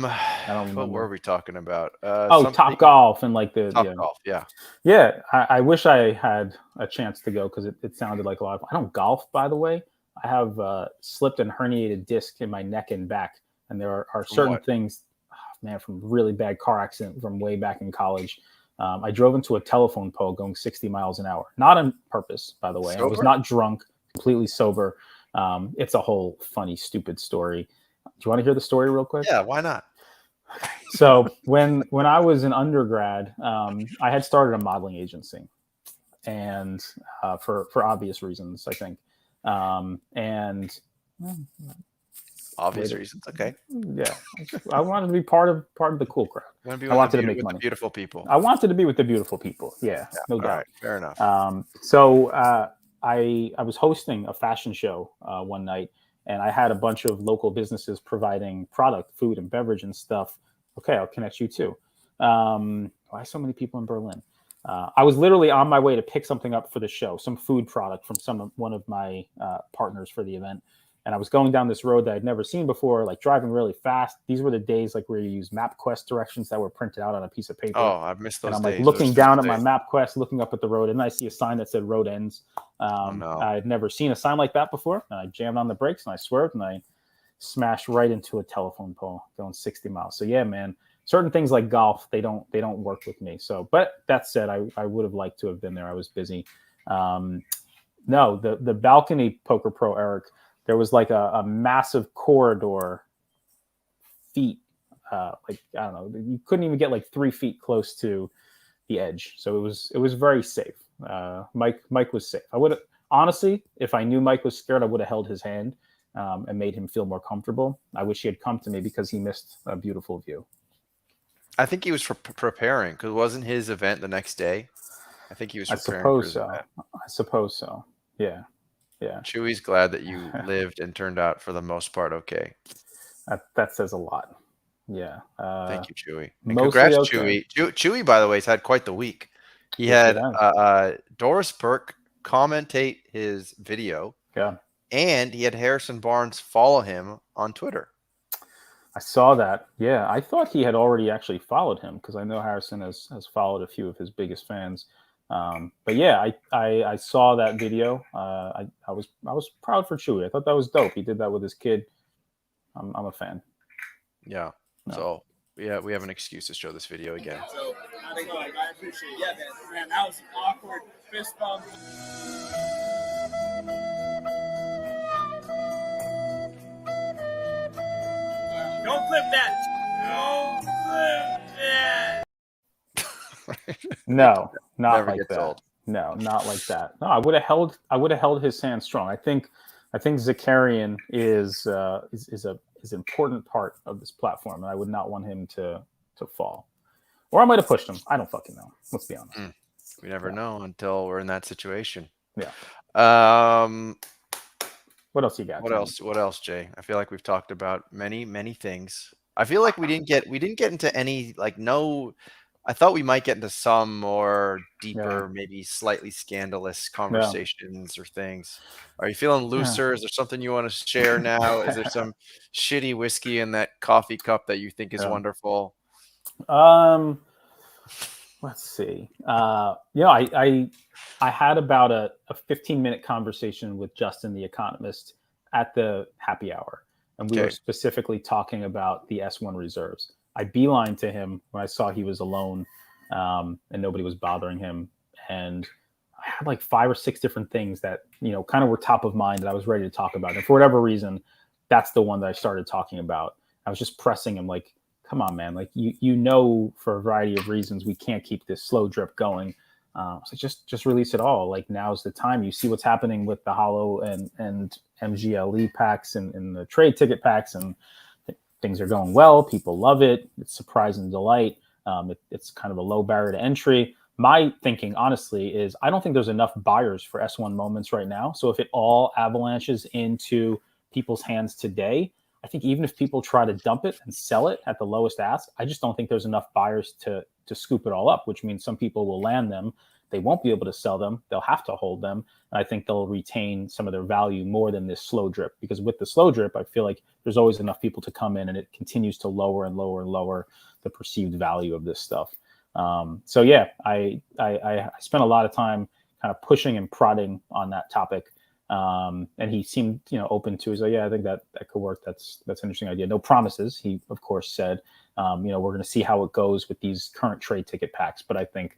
don't remember. What were we talking about? Top Golf and like the Top Golf. Yeah. Yeah. I wish I had a chance to go, because it sounded like a lot of. I don't golf, by the way. I have slipped and herniated disc in my neck and back, and there are From certain what? things, man, from really bad car accident from way back in college. I drove into a telephone pole going 60 miles an hour, not on purpose, by the way. I was Sober? not drunk, completely sober. It's a whole funny, stupid story. Do you want to hear the story real quick? Yeah, why not? So when I was in undergrad, I had started a modeling agency, and for obvious reasons, I think. And Obvious Later. reasons. Okay. yeah, I wanted to be part of the cool crowd. You want to be I wanted to make with money. the beautiful people. I wanted to be with the beautiful people. Yeah, no All doubt. right, fair enough. So I was hosting a fashion show one night, and I had a bunch of local businesses providing product, food, and beverage and stuff. Okay, I'll connect you too. Why so many people in Berlin? I was literally on my way to pick something up for the show, some food product from one of my partners for the event. And I was going down this road that I'd never seen before, like driving really fast. These were the days like where you use MapQuest directions that were printed out on a piece of paper. Oh, I've missed those And I'm days. like looking Those down at my days. MapQuest, looking up at the road, and I see a sign that said road ends. No. I'd never seen a sign like that before. And I jammed on the brakes and I swerved and I smashed right into a telephone pole going 60 miles. So yeah, man, certain things like golf, they don't work with me. So, but that said, I would have liked to have been there. I was busy. No, the balcony poker pro, Eric, there was like a massive corridor feet. Like, I don't know, you couldn't even get like 3 feet close to the edge. So it was very safe. Mike was safe. I would have, honestly, if I knew Mike was scared, I would have held his hand and made him feel more comfortable. I wish he had come to me because he missed a beautiful view. I think he was preparing because it wasn't his event the next day. I think he was I preparing. suppose so. I suppose so. Yeah. Yeah. Chewy's glad that you lived and turned out for the most part okay. That says a lot. Yeah. Thank you, Chewy. And mostly congrats, okay. Chewy. Chewy, by the way, has had quite the week. He Yes, had Doris Burke commentate his video. Yeah. And he had Harrison Barnes follow him on Twitter. I saw that. Yeah. I thought he had already actually followed him because I know Harrison has followed a few of his biggest fans. But yeah, I saw that video. I was proud for Chewy. I thought that was dope. He did that with his kid. I'm a fan. Yeah. No. So yeah, we have an excuse to show this video again. So I appreciate it. Yeah, man, that was an awkward fist bump. Don't clip that. Don't clip that. No, not Never like gets that. old. No, not like that. No, I would have held his hand strong. I think Zakarian is an important part of this platform, and I would not want him to fall. Or I might have pushed him. I don't fucking know. Let's be honest. We never know until we're in that situation. Yeah. What else you got? What else? What else, Jay? I feel like we've talked about many things. I feel like we didn't get into any I thought we might get into some more deeper, maybe slightly scandalous conversations or things. Are you feeling looser? Is there something you want to share now? Is there some shitty whiskey in that coffee cup that you think is wonderful? Let's see. I had about a 15-minute conversation with Justin, the economist, at the happy hour. And we were specifically talking about the S1 reserves. I beelined to him when I saw he was alone and nobody was bothering him. And I had like 5 or 6 different things that, kind of were top of mind that I was ready to talk about. And for whatever reason, that's the one that I started talking about. I was just pressing him like, come on, man. Like, for a variety of reasons, we can't keep this slow drip going. So just release it all. Like, now's the time. You see what's happening with the Hollow and MGLE packs and the trade ticket packs, and things are going well. People love it. It's surprise and delight. It's kind of a low barrier to entry. My thinking, honestly, is I don't think there's enough buyers for S1 moments right now. So if it all avalanches into people's hands today, I think even if people try to dump it and sell it at the lowest ask, I just don't think there's enough buyers to scoop it all up, which means some people will land them. They won't be able to sell them. They'll have to hold them. And I think they'll retain some of their value more than this slow drip, because with the slow drip, I feel like there's always enough people to come in and it continues to lower and lower and lower the perceived value of this stuff. So yeah, I spent a lot of time kind of pushing and prodding on that topic. And he seemed, open to it. He's like, yeah, I think that could work. That's an interesting idea. No promises. He, of course, said, we're going to see how it goes with these current trade ticket packs. But I think,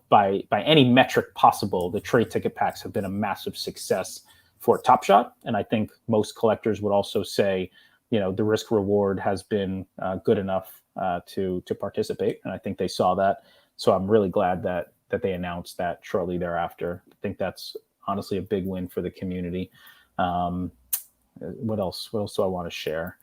by any metric possible, the trade ticket packs have been a massive success for Top Shot. And I think most collectors would also say, the risk reward has been good enough to participate. And I think they saw that. So I'm really glad that they announced that shortly thereafter. I think that's honestly a big win for the community. What else do I want to share?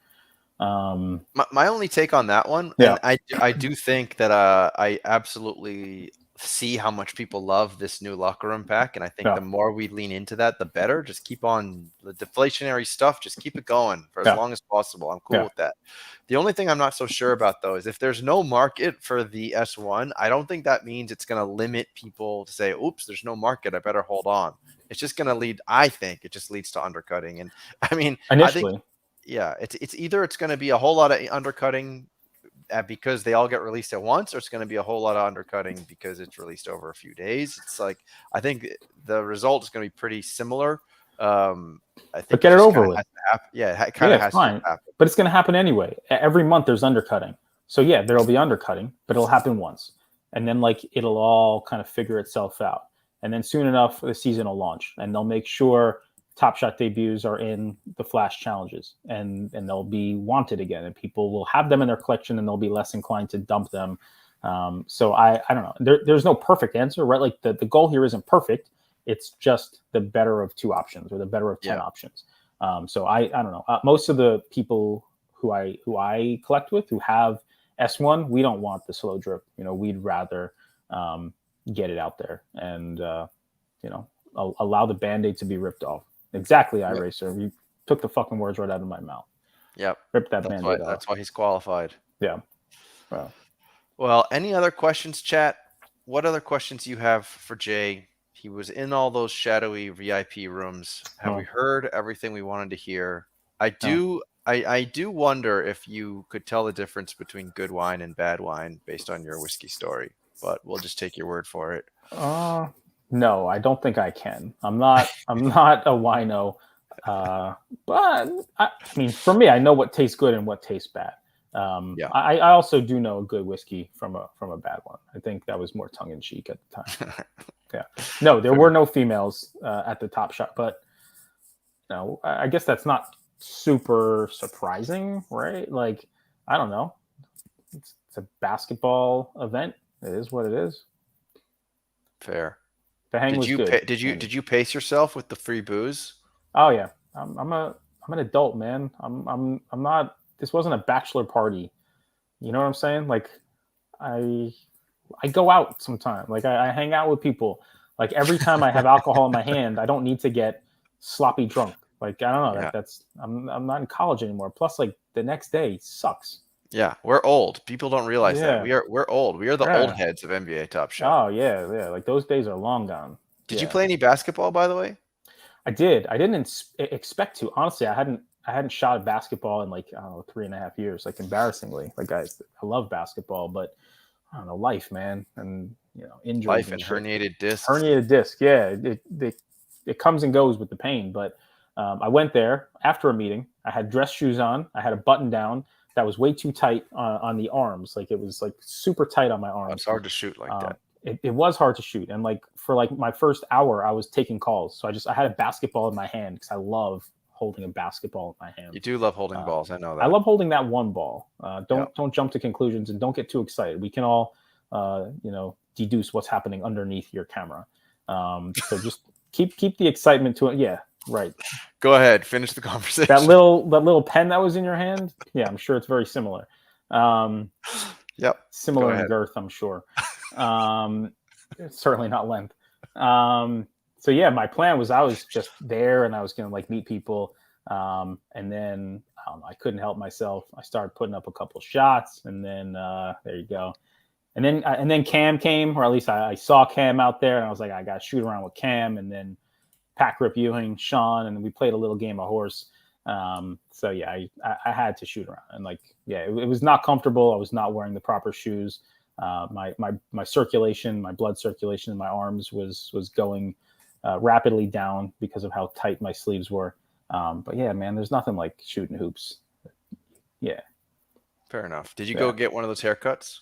My only take on that one, Yeah. and I do think that I absolutely see how much people love this new locker room pack, and I think the more we lean into that, the better. Just keep on the deflationary stuff. Just keep it going for as long as possible. I'm cool with that. The only thing I'm not so sure about, though, is if there's no market for the S1, I don't think that means it's going to limit people to say, oops, there's no market, I better hold on. It's just going to lead, I think it just leads to undercutting. And I mean, initially, I think, yeah, it's either it's going to be a whole lot of undercutting because they all get released at once, or it's going to be a whole lot of undercutting because it's released over a few days. It's like, I think the result is going to be pretty similar. I think but get it over with. Yeah, it kind of has to happen. But it's going to happen anyway. Every month there's undercutting. So yeah, there'll be undercutting, but it'll happen once. And then it'll all kind of figure itself out. And then soon enough, the season will launch and they'll make sure Top Shot debuts are in the Flash challenges and they'll be wanted again and people will have them in their collection and they'll be less inclined to dump them. So I don't know. There's no perfect answer, right? Like the goal here isn't perfect. It's just the better of two options or the better of 10 options. So I don't know. Most of the people who I collect with who have S1, we don't want the slow drip. We'd rather get it out there and allow the Band-Aid to be ripped off. Exactly, iRacer. You took the fucking words right out of my mouth. Yep. Rip that Band-Aid off. That's why he's qualified. Yeah. Well, any other questions, chat? What other questions you have for Jay? He was in all those shadowy VIP rooms. Have we heard everything we wanted to hear? I do wonder if you could tell the difference between good wine and bad wine based on your whiskey story, but we'll just take your word for it. No, I don't think I can. I'm not a wino. But I mean, for me, I know what tastes good and what tastes bad. I also do know a good whiskey from a bad one. I think that was more tongue in cheek at the time. Yeah. No, there were no females at the Top Shot, but I guess that's not super surprising, right? Like, I don't know. It's a basketball event. It is what it is. Fair. The hang was good. Did you pace yourself with the free booze? Oh yeah, I'm an adult, man. I'm not. This wasn't a bachelor party. You know what I'm saying? Like, I go out sometime. Like I hang out with people. Like every time I have alcohol in my hand, I don't need to get sloppy drunk. Like I don't know. That's I'm not in college anymore. Plus, like the next day sucks. Yeah, we're old. People don't realize that we're old. We are the old heads of NBA Top Shot. Oh yeah. Like those days are long gone. Did you play any basketball, by the way? I did. I didn't expect to. Honestly, I hadn't shot a basketball in like, I don't know, 3.5 years. Like embarrassingly. Like I love basketball, but I don't know, life, man, and injuries. Life and herniated discs. Herniated disc, yeah. It comes and goes with the pain, but I went there after a meeting. I had dress shoes on. I had a button down that was way too tight on the arms. Like it was like super tight on my arms. It's hard to shoot like that. It was hard to shoot. And like for like my first hour, I was taking calls. So I had a basketball in my hand because I love holding a basketball in my hand. You do love holding balls. I know that. I love holding that one ball. Don't jump to conclusions and don't get too excited. We can all, deduce what's happening underneath your camera. So just keep the excitement to it. Yeah. Right. Go ahead. Finish the conversation. That little pen that was in your hand. Yeah, I'm sure it's very similar. Yep. Similar in girth, I'm sure. Certainly not length. So yeah, my plan was I was just there and I was gonna like meet people. And then I don't know, I couldn't help myself. I started putting up a couple shots, and then there you go. And then Cam came, or at least I saw Cam out there, and I was like, I got to shoot around with Cam, and then Pack Rip Ewing, Sean, and we played a little game of horse. So yeah, I had to shoot around, and like, yeah, it was not comfortable. I was not wearing the proper shoes. My circulation, my blood circulation in my arms was going rapidly down because of how tight my sleeves were. But yeah, man, there's nothing like shooting hoops. Yeah. Fair enough. Did you go get one of those haircuts?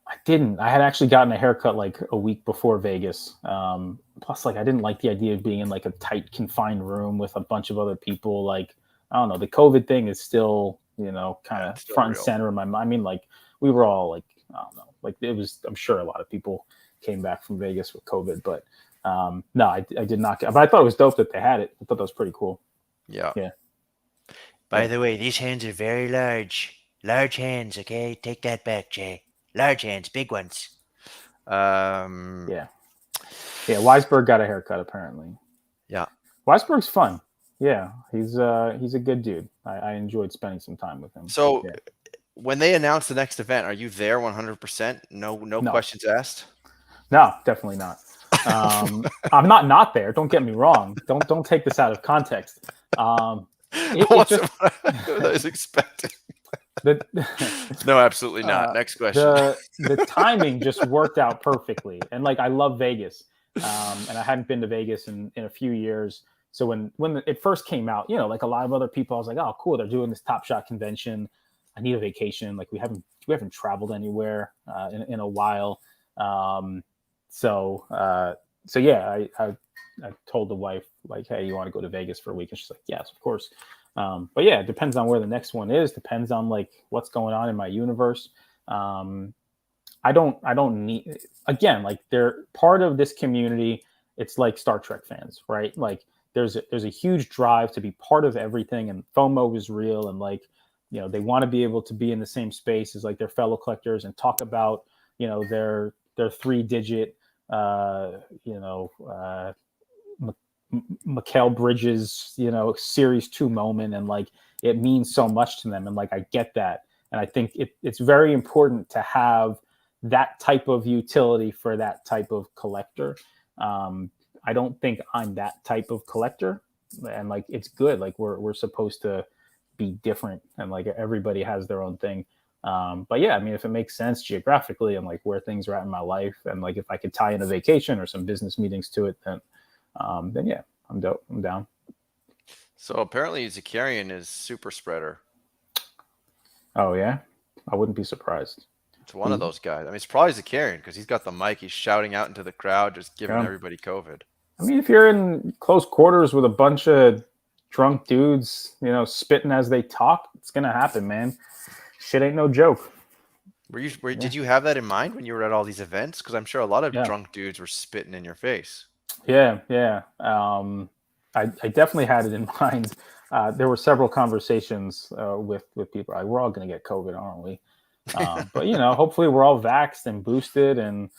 I didn't. I had actually gotten a haircut like a week before Vegas. Plus, like, I didn't like the idea of being in like a tight, confined room with a bunch of other people. Like, I don't know. The COVID thing is still, you know, kind of front and center in my mind. I mean, like, we were all like, I don't know. Like, it was, I'm sure a lot of people came back from Vegas with COVID, but no, I did not. But I thought it was dope that they had it. I thought that was pretty cool. Yeah. Yeah. By the way, these hands are very large. Large hands, okay? Take that back, Jay. Large hands, big ones. Yeah. Weisberg got a haircut apparently. Yeah. Weisberg's fun. Yeah, he's a good dude. I enjoyed spending some time with him. So, yeah. When they announce the next event, are you there 100%? No questions asked. No, definitely not. I'm not there. Don't get me wrong. Don't take this out of context. What I was expecting. No, absolutely not. Next question. The timing just worked out perfectly, and like, I love Vegas, and I hadn't been to Vegas in a few years. So when it first came out, you know, like a lot of other people, I was like, oh, cool, they're doing this Top Shot convention. I need a vacation. Like, we haven't traveled anywhere in a while. So yeah, I told the wife, like, hey, you want to go to Vegas for a week? And she's like, yes, of course. But yeah, it depends on where the next one is. Depends on like what's going on in my universe. I don't need, again, like, they're part of this community. It's like Star Trek fans, right? Like, there's a huge drive to be part of everything, and FOMO is real. And like, you know, they want to be able to be in the same space as like their fellow collectors and talk about, you know, their 3-digit, Mikal Bridges, you know, Series 2 moment, and like, it means so much to them, and like, I get that, and I think it's very important to have that type of utility for that type of collector. I don't think I'm that type of collector, and like, it's good. Like, we're supposed to be different, and like, everybody has their own thing. But yeah, I mean, if it makes sense geographically and like where things are at in my life, and like if I could tie in a vacation or some business meetings to it, then yeah, I'm down. So apparently Zakarian is super spreader. Oh yeah, I wouldn't be surprised. It's one of those guys. I mean, it's probably Zakarian because he's got the mic. He's shouting out into the crowd, just giving everybody COVID. I mean, if you're in close quarters with a bunch of drunk dudes, you know, spitting as they talk, it's gonna happen, man. Shit ain't no joke. Did you have that in mind when you were at all these events? Because I'm sure a lot of drunk dudes were spitting in your face. Yeah. I definitely had it in mind. There were several conversations with people. Like, we're all gonna get COVID, aren't we? But you know, hopefully we're all vaxxed and boosted, and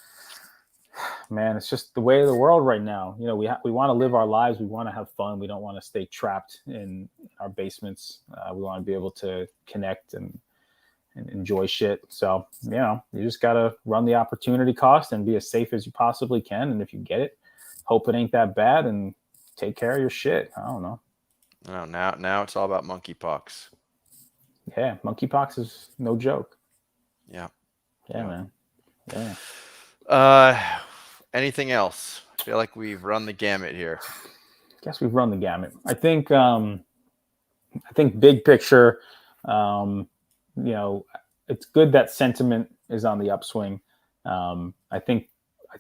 man, it's just the way of the world right now. You know, we want to live our lives. We want to have fun. We don't want to stay trapped in our basements. We want to be able to connect and enjoy shit. So, you know, you just got to run the opportunity cost and be as safe as you possibly can. And if you get it, hope it ain't that bad, and take care of your shit. I don't know. No, now it's all about monkeypox. Yeah, monkeypox is no joke. Yeah, man. Yeah. Anything else? I feel like we've run the gamut here. Guess we've run the gamut. I think big picture, you know, it's good that sentiment is on the upswing. I think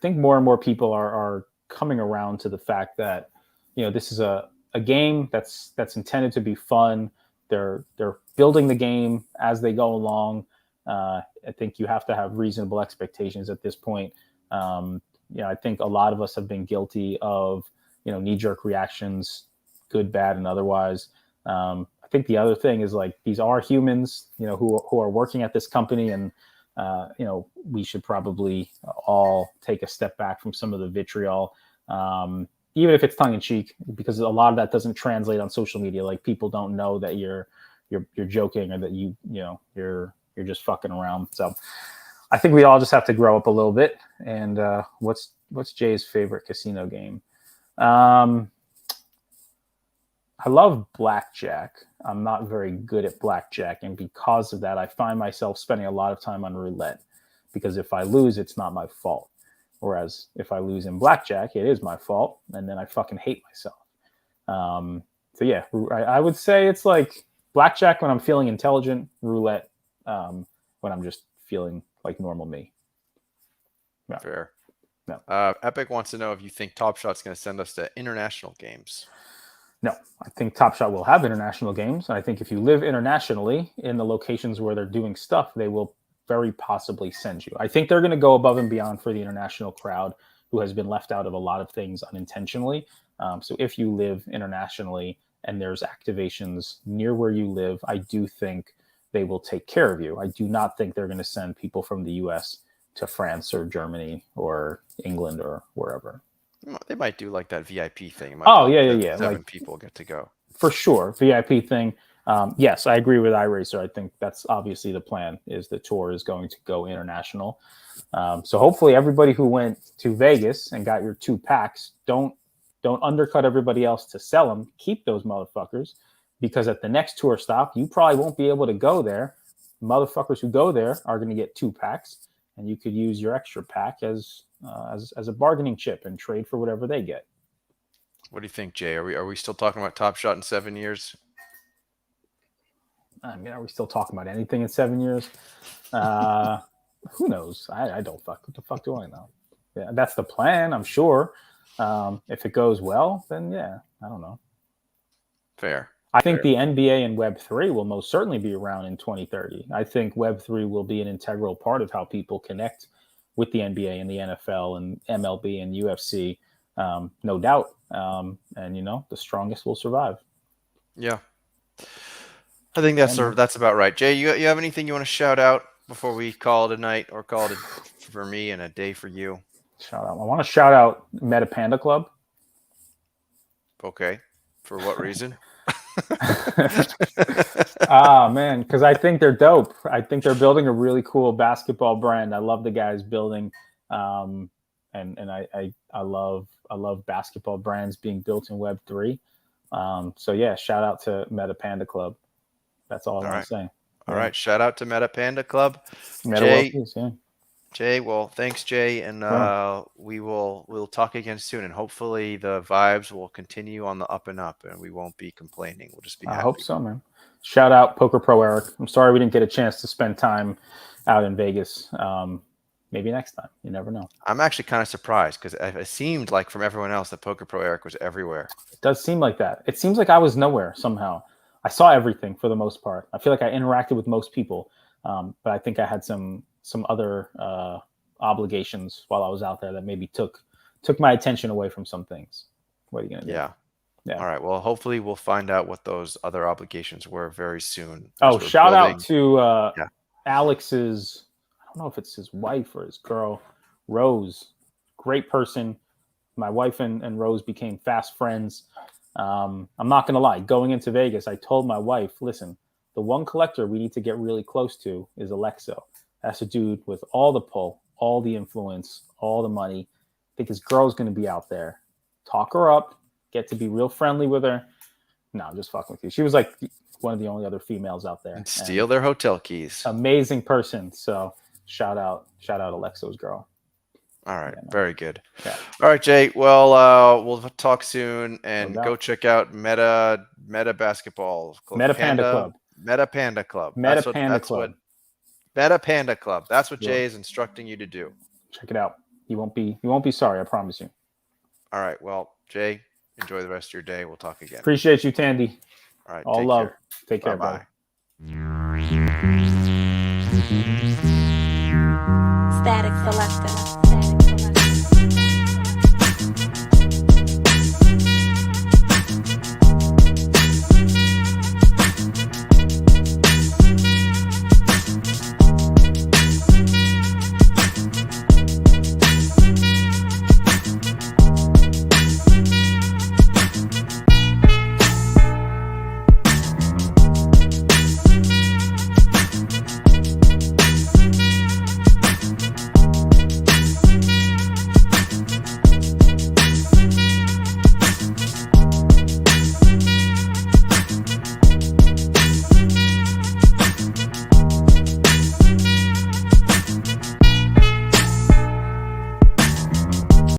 more and more people are coming around to the fact that, you know, this is a game that's intended to be fun. They're building the game as they go along. I think you have to have reasonable expectations at this point. You know, I think a lot of us have been guilty of, you know, knee-jerk reactions, good, bad, and otherwise. I think the other thing is, like, these are humans, you know, who are working at this company, and you know, we should probably all take a step back from some of the vitriol, even if it's tongue in cheek, because a lot of that doesn't translate on social media. Like, people don't know that you're joking, or that you know, you're just fucking around. So I think we all just have to grow up a little bit. And what's Jay's favorite casino game? I love blackjack. I'm not very good at blackjack, and because of that, I find myself spending a lot of time on roulette, because if I lose, it's not my fault. Whereas if I lose in blackjack, it is my fault, and then I fucking hate myself. So yeah, I would say it's like blackjack when I'm feeling intelligent, roulette when I'm just feeling like normal me. Yeah. Fair. No. Epic wants to know if you think Top Shot's going to send us to international games. No, I think Top Shot will have international games. And I think if you live internationally in the locations where they're doing stuff, they will very possibly send you. I think they're going to go above and beyond for the international crowd who has been left out of a lot of things unintentionally. So if you live internationally and there's activations near where you live, I do think they will take care of you. I do not think they're going to send people from the US to France or Germany or England or wherever. They might do like that VIP thing. Oh, yeah. 7 like, people get to go. For sure. VIP thing. Yes, I agree with iRacer. I think that's obviously the plan, is the tour is going to go international. So hopefully everybody who went to Vegas and got your 2 packs, don't undercut everybody else to sell them. Keep those motherfuckers, because at the next tour stop, you probably won't be able to go there. Motherfuckers who go there are going to get 2 packs, and you could use your extra pack as a bargaining chip and trade for whatever they get. What do you think, Jay? Are we still talking about Top Shot in 7 years? I mean, are we still talking about anything in 7 years? Who knows? I don't fuck. What the fuck do I know? Yeah, that's the plan, I'm sure. If it goes well, then yeah, I don't know. Fair. I think the NBA and Web3 will most certainly be around in 2030. I think Web3 will be an integral part of how people connect with the NBA and the NFL and MLB and UFC, no doubt. And, the strongest will survive. Yeah. I think that's about right. Jay, you have anything you want to shout out before we call it a night, or call it for me and a day for you? Shout out. I want to shout out Meta Panda Club. Okay. For what reason? Man, because I think they're dope. I think they're building a really cool basketball brand. I love the guys building, and I love basketball brands being built in Web3. So yeah, shout out to Meta Panda Club. That's all I want to say. All right, shout out to Meta Panda Club. Jay, well, thanks, Jay, and we'll talk again soon, and hopefully the vibes will continue on the up and up, and we won't be complaining. We'll just be happy. I hope so, man. Shout out Poker Pro Eric. I'm sorry we didn't get a chance to spend time out in Vegas. Maybe next time. You never know. I'm actually kind of surprised, because it seemed like from everyone else that Poker Pro Eric was everywhere. It does seem like that. It seems like I was nowhere somehow. I saw everything for the most part. I feel like I interacted with most people, but I think I had some other obligations while I was out there that maybe took my attention away from some things. What are you gonna do? Yeah. All right. Well, hopefully we'll find out what those other obligations were very soon. Oh, shout out to Alex's, I don't know if it's his wife or his girl, Rose. Great person. My wife and Rose became fast friends. I'm not gonna lie. Going into Vegas, I told my wife, listen, the one collector we need to get really close to is Alexo. That's a dude with all the pull, all the influence, all the money. I think his girl's going to be out there. Talk her up, get to be real friendly with her. No, I'm just fucking with you. She was like one of the only other females out there. And steal their hotel keys. Amazing person. So shout out Alexo's girl. All right. Very good. Yeah. All right, Jay. Well, we'll talk soon, and go check out Meta Basketball Club. Meta Panda Club. Meta Panda Club. Meta Panda Club. Meta Panda Club. That's what Jay is instructing you to do. Check it out. You won't be sorry. I promise you. All right. Well, Jay, enjoy the rest of your day. We'll talk again. Appreciate you, Tandy. All right. All love. Take care. Bye. Static Selector.